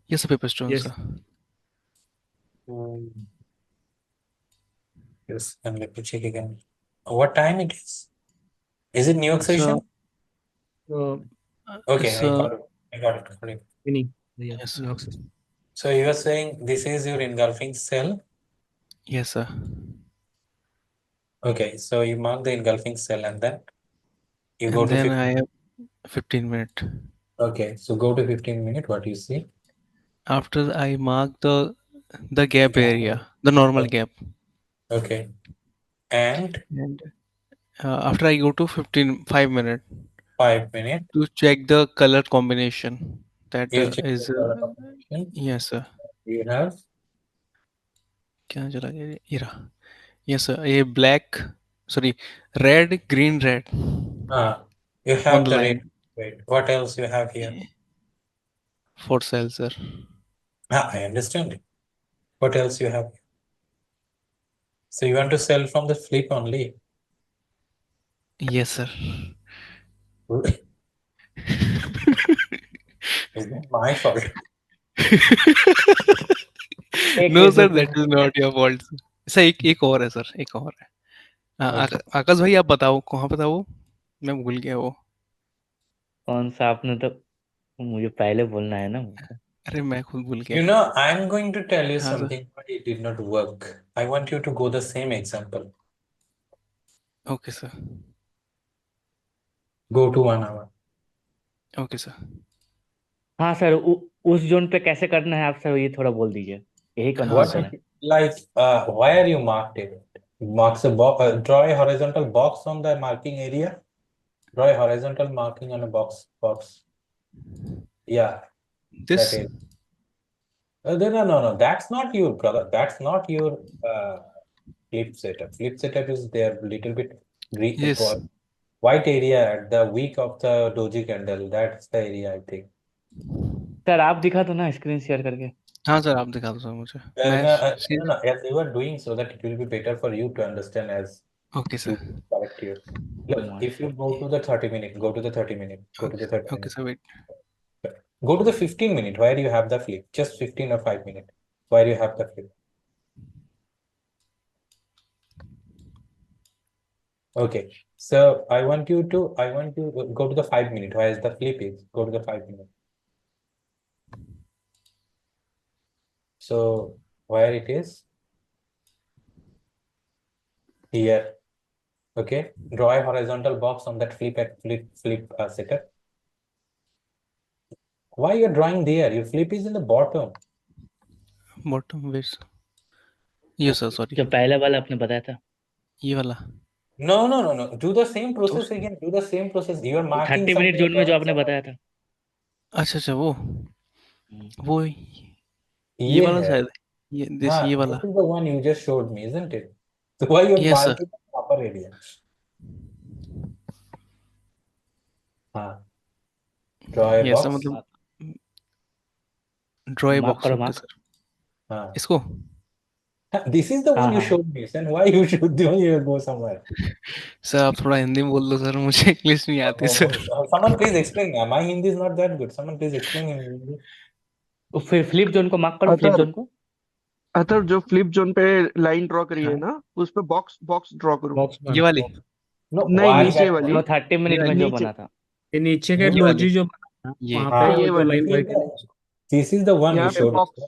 Yes, sir. Paper stone, Yes. sir. Yes, and let me check again. What time it is? Is it New York So- session? Okay, I So got it. I got it. Got it. Winning. Yeah, yes, York sir. system. So you are saying this is your engulfing cell. Yes, sir. Okay, so you mark the engulfing cell and then you go And to then 15. I have 15 minutes. Okay, so go to 15 minute. What do you see? After I mark the gap area, the normal gap, Okay, and and after I go to 5 minutes 5 minutes. to check the color combination. That You check is the color combination. yes, sir. You have क्या चला गया ये रहा. Yes, sir. A black, sorry, red, green, red you on have the the line. red. Wait, what else you have here? 4 cells, sir. I understand it. What else you have? So you want to sell from the flip only. Yes, sir. It's not my fault. No, एक sir, दो that is not your fault. Sir एक और है sir, एक और है. Okay. आकाश भाई आप बताओ कहाँ पे था वो, मैं भूल गया वो. कौन सा आपने तो मुझे पहले बोलना है ना मुझको. अरे मैं खुद भूल You गया. know, I'm going to tell you हाँ sir. something, but it did not work. I want you to go the same example. Okay sir. Go to 1 hour. Okay sir. हाँ सर, उस जोन पे कैसे करना है आप sir, ये थोड़ा बोल दीजिए, यही हाँ What कंफ्यूजन सर. है. like where you marked it? Marks a box. Draw a horizontal box on the marking area. Draw a horizontal marking on a box. Yeah, This that is. No. That's not your brother. That's not your flip setup. Flip setup is there little bit green, yes. white area at the weak of the doji candle. That's the area I think. Sir आप दिखा दो ना screen share करके. हाँ sir आप दिखा दो sir मुझे. No, as you are doing so that it will be better for you to understand as okay you sir. correct here. Look, if you go to the 30 minute, go to the 30 minute, go to the 30 okay minute. Sir wait. Go to the 15 minute where you have the flip, just 15 or 5 minute where you have the flip. Okay, so I want you to go to the 5 minute where the flip is. Go to the 5 minute. So where it is? Here. Okay, draw a horizontal box on that flip setup. Why you're drawing there? Your flip is in the bottom. Bottom wait. ये sir sorry. जो पहले वाला आपने बताया था, ये वाला. No. Do the same process again. Do the same process. You are marking 30 minute somewhere, zone में जो drawing आपने somewhere. बताया था. अच्छा वो ये ये वाला है. शायद. ये दिस हाँ, ये वाला. this is the one you just showed me, isn't it? So why you're Yes, sir. marking the proper area? हाँ. Draw a Yes, box. sir, मतलब ड्रॉ ए मार्क बॉक्स. करो ओके मार्क. सर. हाँ. इसको. This is the one you हाँ. showed me, and why you should do you go somewhere? Sir आप थोड़ा हिंदी में बोल दो सर, मुझे इंग्लिश नहीं आती sir. Someone please explain. My Hindi is not that good. Someone please explain in Hindi. फिर फ्लिप जोन को मार्क करो, फ्लिप जोन को. अतर जो फ्लिप जोन पे लाइन ड्रॉ करी है हाँ. ना, उस पे बॉक्स ड्रॉ करो. बॉक्स ये वाली. No, नहीं, why नीचे that वाली. वो 30 मिनट में जो नीचे. बना था. ये नीचे के ये डोजी वाली. जो बना था, ये. वहाँ हाँ, पे ये जो वाली. लाइन ड्रॉ की, This is the one यहाँ you पे showed us. Box.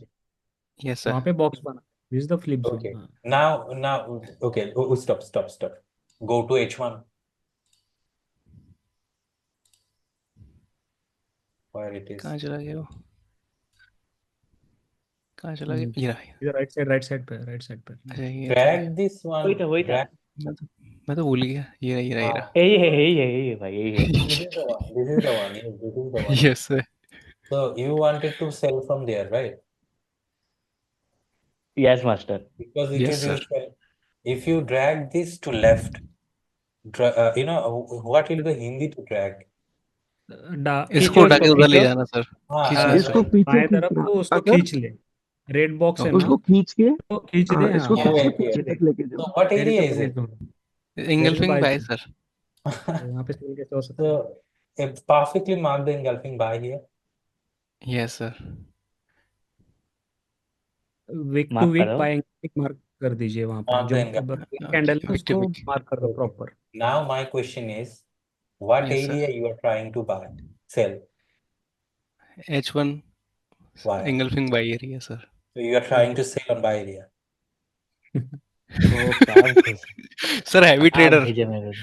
Yes sir. वहाँ पे बॉक्स बना. This is the flip zone. Okay. Now, okay. Stop. Go to H1. Where it is? कहाँ चला गया वो? कहाँ चला गया? ये रहा. इधर राइट साइड पे. अच्छा ये. Drag this one. वही था. Drag. मैं तो भूल गया. ये रहा. यही है भाई, यही है. This is the one. This is the one. Yes sir. So you wanted to sell from there, right? Yes master. Because it Yes, is your sir. sell. If you drag this to left, you know what will the Hindi to drag? इसको उठा के उधर ले जाना sir. हाँ, खींचना हाँ, sir. इसको पीछे बाएं तरफ खींचना. को उसको अगर खींच ले. रेड बॉक्स है ना, उसको खींच के, तो खींच हाँ, दे. इसको हाँ, खींच के okay. पीछे तक लेके So जाओ. what तेरे area को is समझ it? दो. Engulfing by buy sir. Sir. यहाँ पे सिंगल कैसे हो सकता है? So perfectly mark the engulfing by here. Yes sir. Week to mark week करो. बाय मार्क कर दीजिए वहाँ पे. Mark जो the engulfing. कैंडल है week to उसको week. मार्क कर दो Okay. Proper. Now my question is, what Yes, sir. area you are trying to buy? sell? H1 Why? engulfing buy area, sir. So you are trying to sell on buy area. वो क्या भेजे Sir, heavy क्या trader. भेजे मेरे को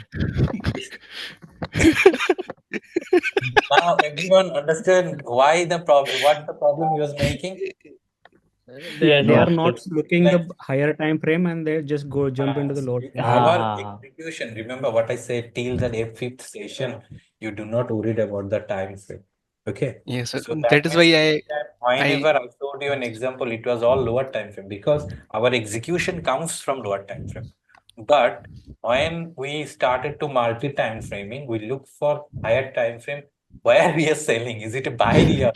Now everyone understand why the problem, what the problem he was making? Yes, They are yes. not looking Like, the higher time frame and they just go jump into the lower time. our हाँ execution, remember what I said till the fifth session, you do not worry about the time frame. Okay. Yes, sir. So That is why means that whenever I showed you an example, it was all lower time frame because our execution comes from lower time frame. But when we started to multi-time framing, we look for higher time frame where we are selling. Is it a buy area?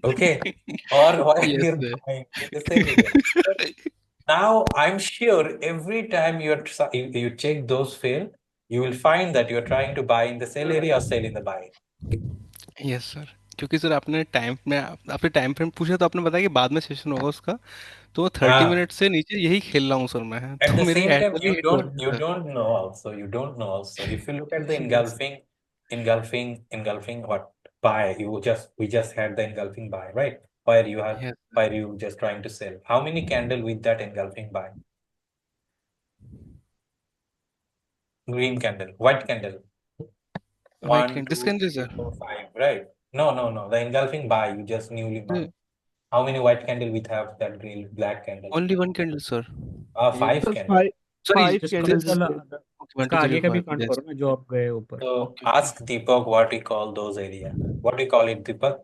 Okay. Or where Yes, we are sir. buying? Is it a sell area? But now I'm sure every time you check those fail, you will find that you're trying to buy in the sell area or sell in the buy. Yes sir, क्योंकि sir आपने आपने time frame पूछा तो आपने बताया कि बाद में सेशन होगा उसका, तो 30 Ah. मिनट से नीचे यही खेल रहा हूँ सर मैं, At तो the मेरी same एड time, वही हिट हो रही है don't know also. You don't know also. If you look at the engulfing what buy, we just had the engulfing buy, right? Where you have Yes. where you just trying to sell. How many candle with that engulfing buy? Green candle, white candle. White 1, can 2, discontinue 3, sir. 4, 5, right? No. The engulfing buy you just newly marked. How many white candle with have that green black candle? Only one candle sir. 5 Sir, candle. Sorry, five just candles. this. वाला Okay, 1, इसका 2, 3, आगे का भी 4, count yes. करो ना जो आप गए ऊपर. So ask Deepak what we call those area. What do you call it, Deepak?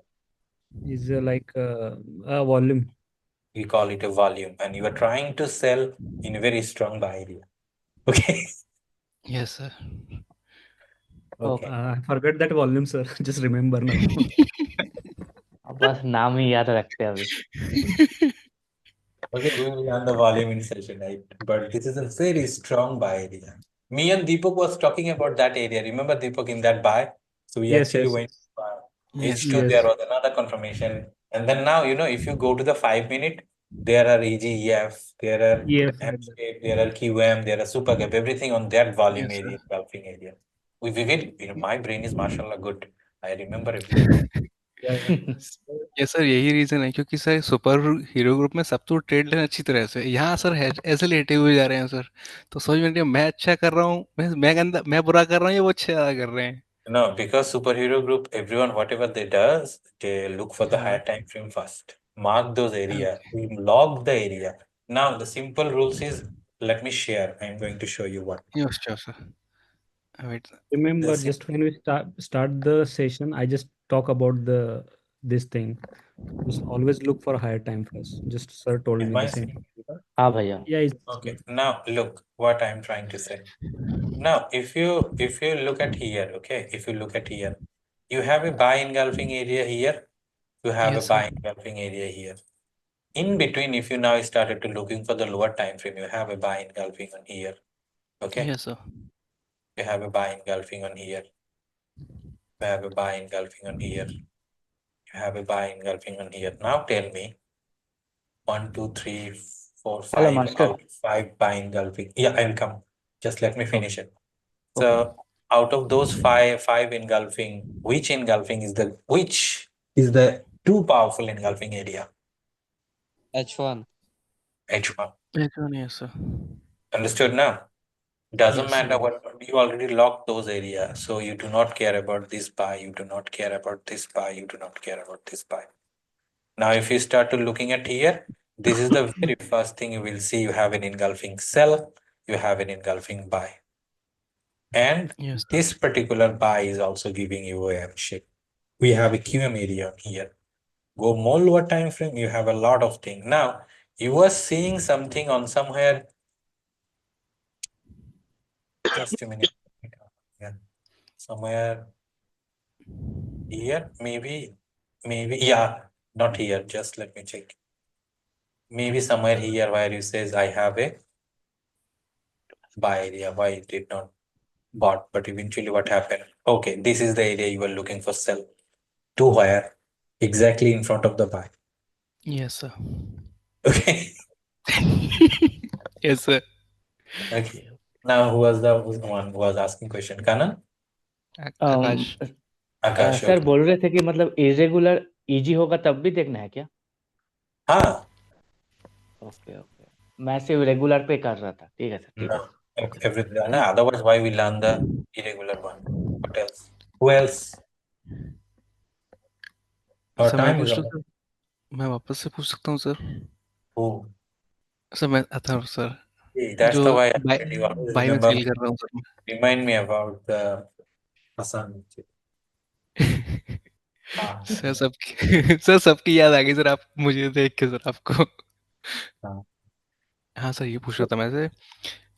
Is like a volume. We call it a volume, and you are trying to sell in a very strong buy area. Okay. Yes sir. Okay. I forget that volume, sir. Just remember now. अब बस नाम ही याद रखते हैं अभी Okay, we will learn the volume in session 8. But this is a very strong buy area. Me and Deepak was talking about that area. Remember Deepak in that buy? So we Yes, actually yes. went to buy. Yes, H2, there was another confirmation. And then now, if you go to the 5-minute, there are EGEF, there are EF. M-shape, there are QM, there are super gap, everything on that volume Yes, sir. area, engulfing area. We vivid, my brain is mashallah good. I remember everything. ये sir यही reason है क्योंकि sir super hero group में सब तो trade लेना अच्छी तरह से, यहाँ सर ऐसे लेटे हुए जा रहे हैं सर, तो समझ में नहीं आ रहा, मैं अच्छा कर रहा हूँ, मैं बुरा कर रहा हूँ या वो अच्छा कर रहे हैं. No, because superhero group, everyone, whatever they does, they look for the higher time frame first. Mark those area. We log the area. Now the simple rules is, let me share. I'm going to show you what. Yes, sure, sir. Wait. Remember, That's it. just when we start the session, I just talk about this thing. Just always look for higher time first. Just sir told Am me I the same. saying? हाँ भैया Yeah. Okay. Now look what I'm trying to say. Now, if you look at here, okay, if you look at here, you have a buy engulfing area here. You have Yes, a buy sir. engulfing area here. In between, if you now started to looking for the lower time frame, you have a buy engulfing on here. Okay. Yes, sir. You have a buy engulfing on here. You have a buy engulfing on here. You have a buy engulfing on here. Now tell me, 1, 2, 3, 4, 5 master. out of 5 buy engulfing. Yeah, I'll come. Just let me finish it. So out of those five engulfing, which is the too powerful engulfing area? H1. H1. H1, yes, sir. Understood now? Doesn't Yes, matter sir. what you already locked those areas, so you do not care about this buy, you do not care about this buy, you do not care about this buy. Now, if you start to looking at here, this is the very first thing you will see. You have an engulfing sell, you have an engulfing buy, and Yes, sir. this particular buy is also giving you a M shape. We have a QM area here. Go more lower time frame, you have a lot of things. Now, you are seeing something on somewhere. Just a minute. Yeah. Somewhere here, maybe, yeah, not here. Just let me check. Maybe somewhere here where you says I have a buy area. Why it did not bought, but eventually what happened? Okay, this is the area you were looking for sell. To where? Exactly in front of the buy. Yes, sir. Okay. Yes, sir. Okay. Now who was the one who was asking question? Kanan? Akash. Akash sir okay. बोल रहे थे कि मतलब irregular easy होगा तब भी देखना है क्या? हाँ ओके ओके, मैं सिर्फ रेगुलर पे कर रहा था। ठीक है सर, ठीक है no sir. everything no, otherwise why we learn the irregular one? What else? Who else? Our sir मैं time is पूछ लूँ almost. सर, मैं वापस से पूछ सकता हूँ सर? Who? सर मैं अथर्व सर, See, that's जो the why I by said you always by में remember फील कर रहा हूँ सर मैं। remind me about the Hassan. हाँ सर सबकी सर सबकी याद आ गई सर, आप मुझे देख के सर आपको। हाँ हाँ सर, ये पूछ रहा था मैं से,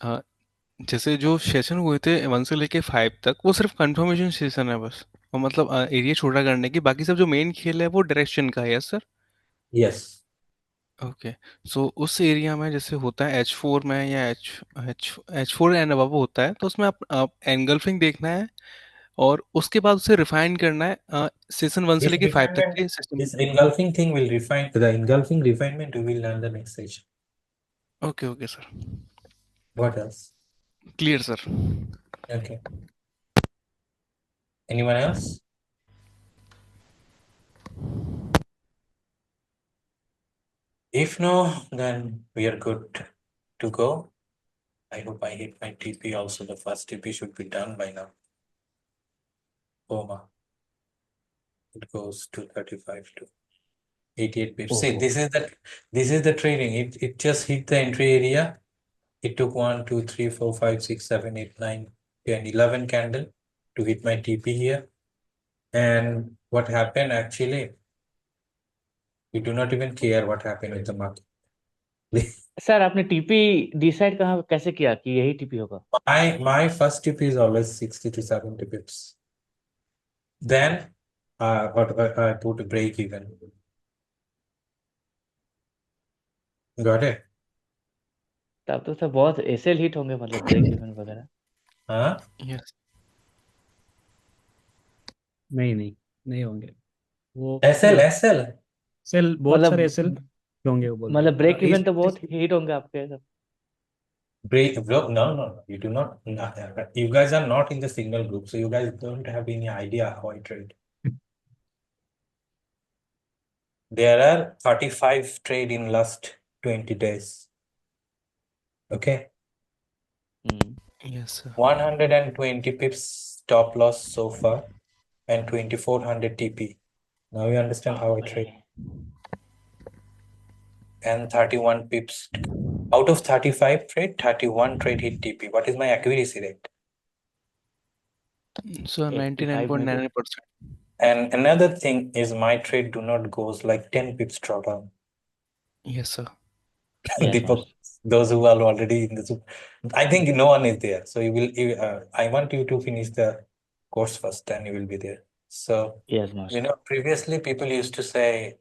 अ, जैसे जो सेशन हुए थे 1 से लेके 5 तक, वो सिर्फ कंफर्मेशन सेशन है बस, और मतलब एरिया छोटा करने की, बाकी सब जो मेन खेल है वो डायरेक्शन का है सर? yes okay. सो उस एरिया में जैसे होता है H4 में या H4 एंड अबव होता है, तो उसमें आप एंगल्फिंग देखना है और उसके बाद उसे रिफाइन करना है सेशन 1 से this लेके 5 तक refinement के system. this engulfing thing will refine the engulfing refinement we will learn the next session. Okay okay sir, What else? Clear sir. Okay, anyone else? If no, then we are good to go. I hope I hit my TP also. The first TP should be done by now. Oma. It goes to 35 to 88 pips. See, ओहो, this is the trading. It just hit the entry area. It took 1, 2, 3, 4, 5, 6, 7, 8, 9, 10, 11 candle to hit my TP here. And what happened actually, we do not even care what happened with the market. Sir आपने TP decide कहाँ कैसे किया कि यही TP होगा? My first TP is always 60 to 70 pips. Then I put a break even. Got it? तब तो sir बहुत एसएल हिट होंगे, मतलब ब्रेक इवन वगैरह। Huh? यस नहीं होंगे वो। SL. सेल बहुत सारे एसएल मतलब होंगे वो बोल रहे मतलब ब्रेक हैं। इवन तो बहुत हिट होंगे आपके सब। Break no, no. You do not. You guys are not in the signal group, so you guys don't have any idea how I trade. There are 35 trade in last 20 days. Okay. Yes sir. 120 pips stop loss so far and 2400 TP. Now you understand how I trade. And 31 pips. Out of 35 trade, 31 trade hit TP. What is my accuracy rate? Sir 99.99%। And another thing is my trade do not goes like 10 pips drawdown. Yes sir. Yes, Deepak, those who are already in the soup, I think no one is there. So I want you to finish the course first, then you will be there. So, yes, master. previously people used to say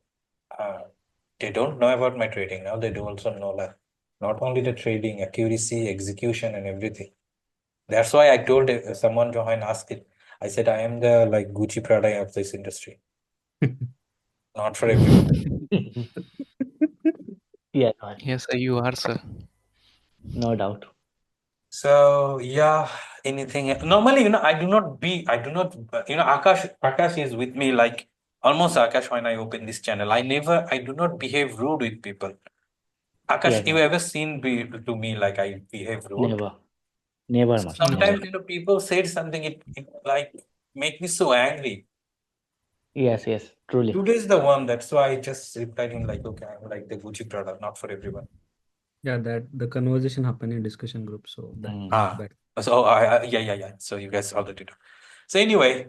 they don't know about my trading. Now they do also know that not only the trading, accuracy, execution, and everything. That's why I told someone Johan asked it. I said I am the like Gucci Prada of this industry. Not for everyone. Yes, master. Yes sir, you are sir. No doubt. So yeah, anything normally, I do not, Akash is with me like almost Akash when I open this channel. I do not behave rude with people. Akash, Yes, you master. ever seen to me like I behave rude? Never, master. Sometimes, Never. people said something, it like make me so angry. Yes, truly. Today's the one, that's why I just replied him like, okay, I'm like the Gucci product, not for everyone. Yeah, that the conversation happened in discussion group, so that So yeah. So you guys already know. So anyway,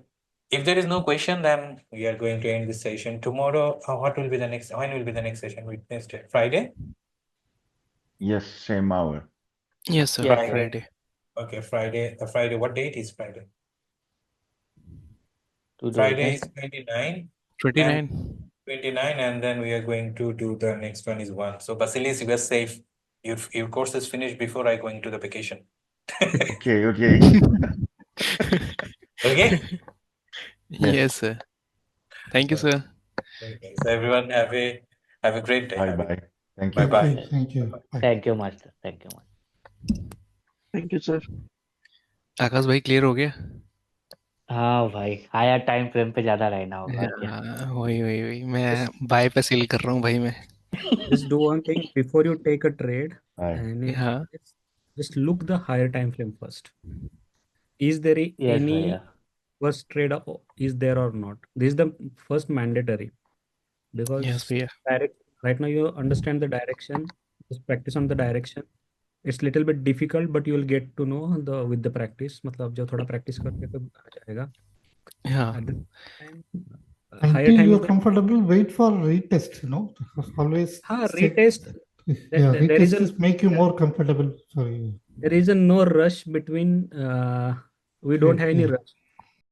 if there is no question, then we are going to end this session. Tomorrow, what will be the next? When will be the next session? Wednesday, Friday? Yes, same hour. Yes sir, Yes, Friday. Okay, Friday. Friday. What date is Friday? Today, Friday is yes. 29. 29। 29, and then we are going to do the next one is 1. So Basilis, you are safe. Your course is finished before I going to the vacation. Okay. Okay? Yes sir, thank you sir. Okay. So everyone have a great day. Bye. Thank Bye you. bye. Thank you. Bye. Thank you, master. Thank you, master. Thank you sir. Akash भाई clear हो गया? हाँ भाई, higher time frame पे ज्यादा रहना होगा क्या। हाँ, वही मैं बाय पे सील कर रहा हूँ भाई मैं। Just do one thing before you take a trade, Hi. and हाँ just look the higher time frame first. Is there yes any भैया। first trade is there or not? This is the first mandatory yes because भैया। direct right now you understand the direction. Just practice on the direction. It's little bit difficult, but you will get to know the with the practice. मतलब जब थोड़ा practice करके तो आ जाएगा. हाँ At the time, higher Until time you're is the comfortable, wait for retest, always हाँ stick. retest. Yeah, There is retest is make you more comfortable. Sorry. there is a no rush between we don't have any Yeah. rush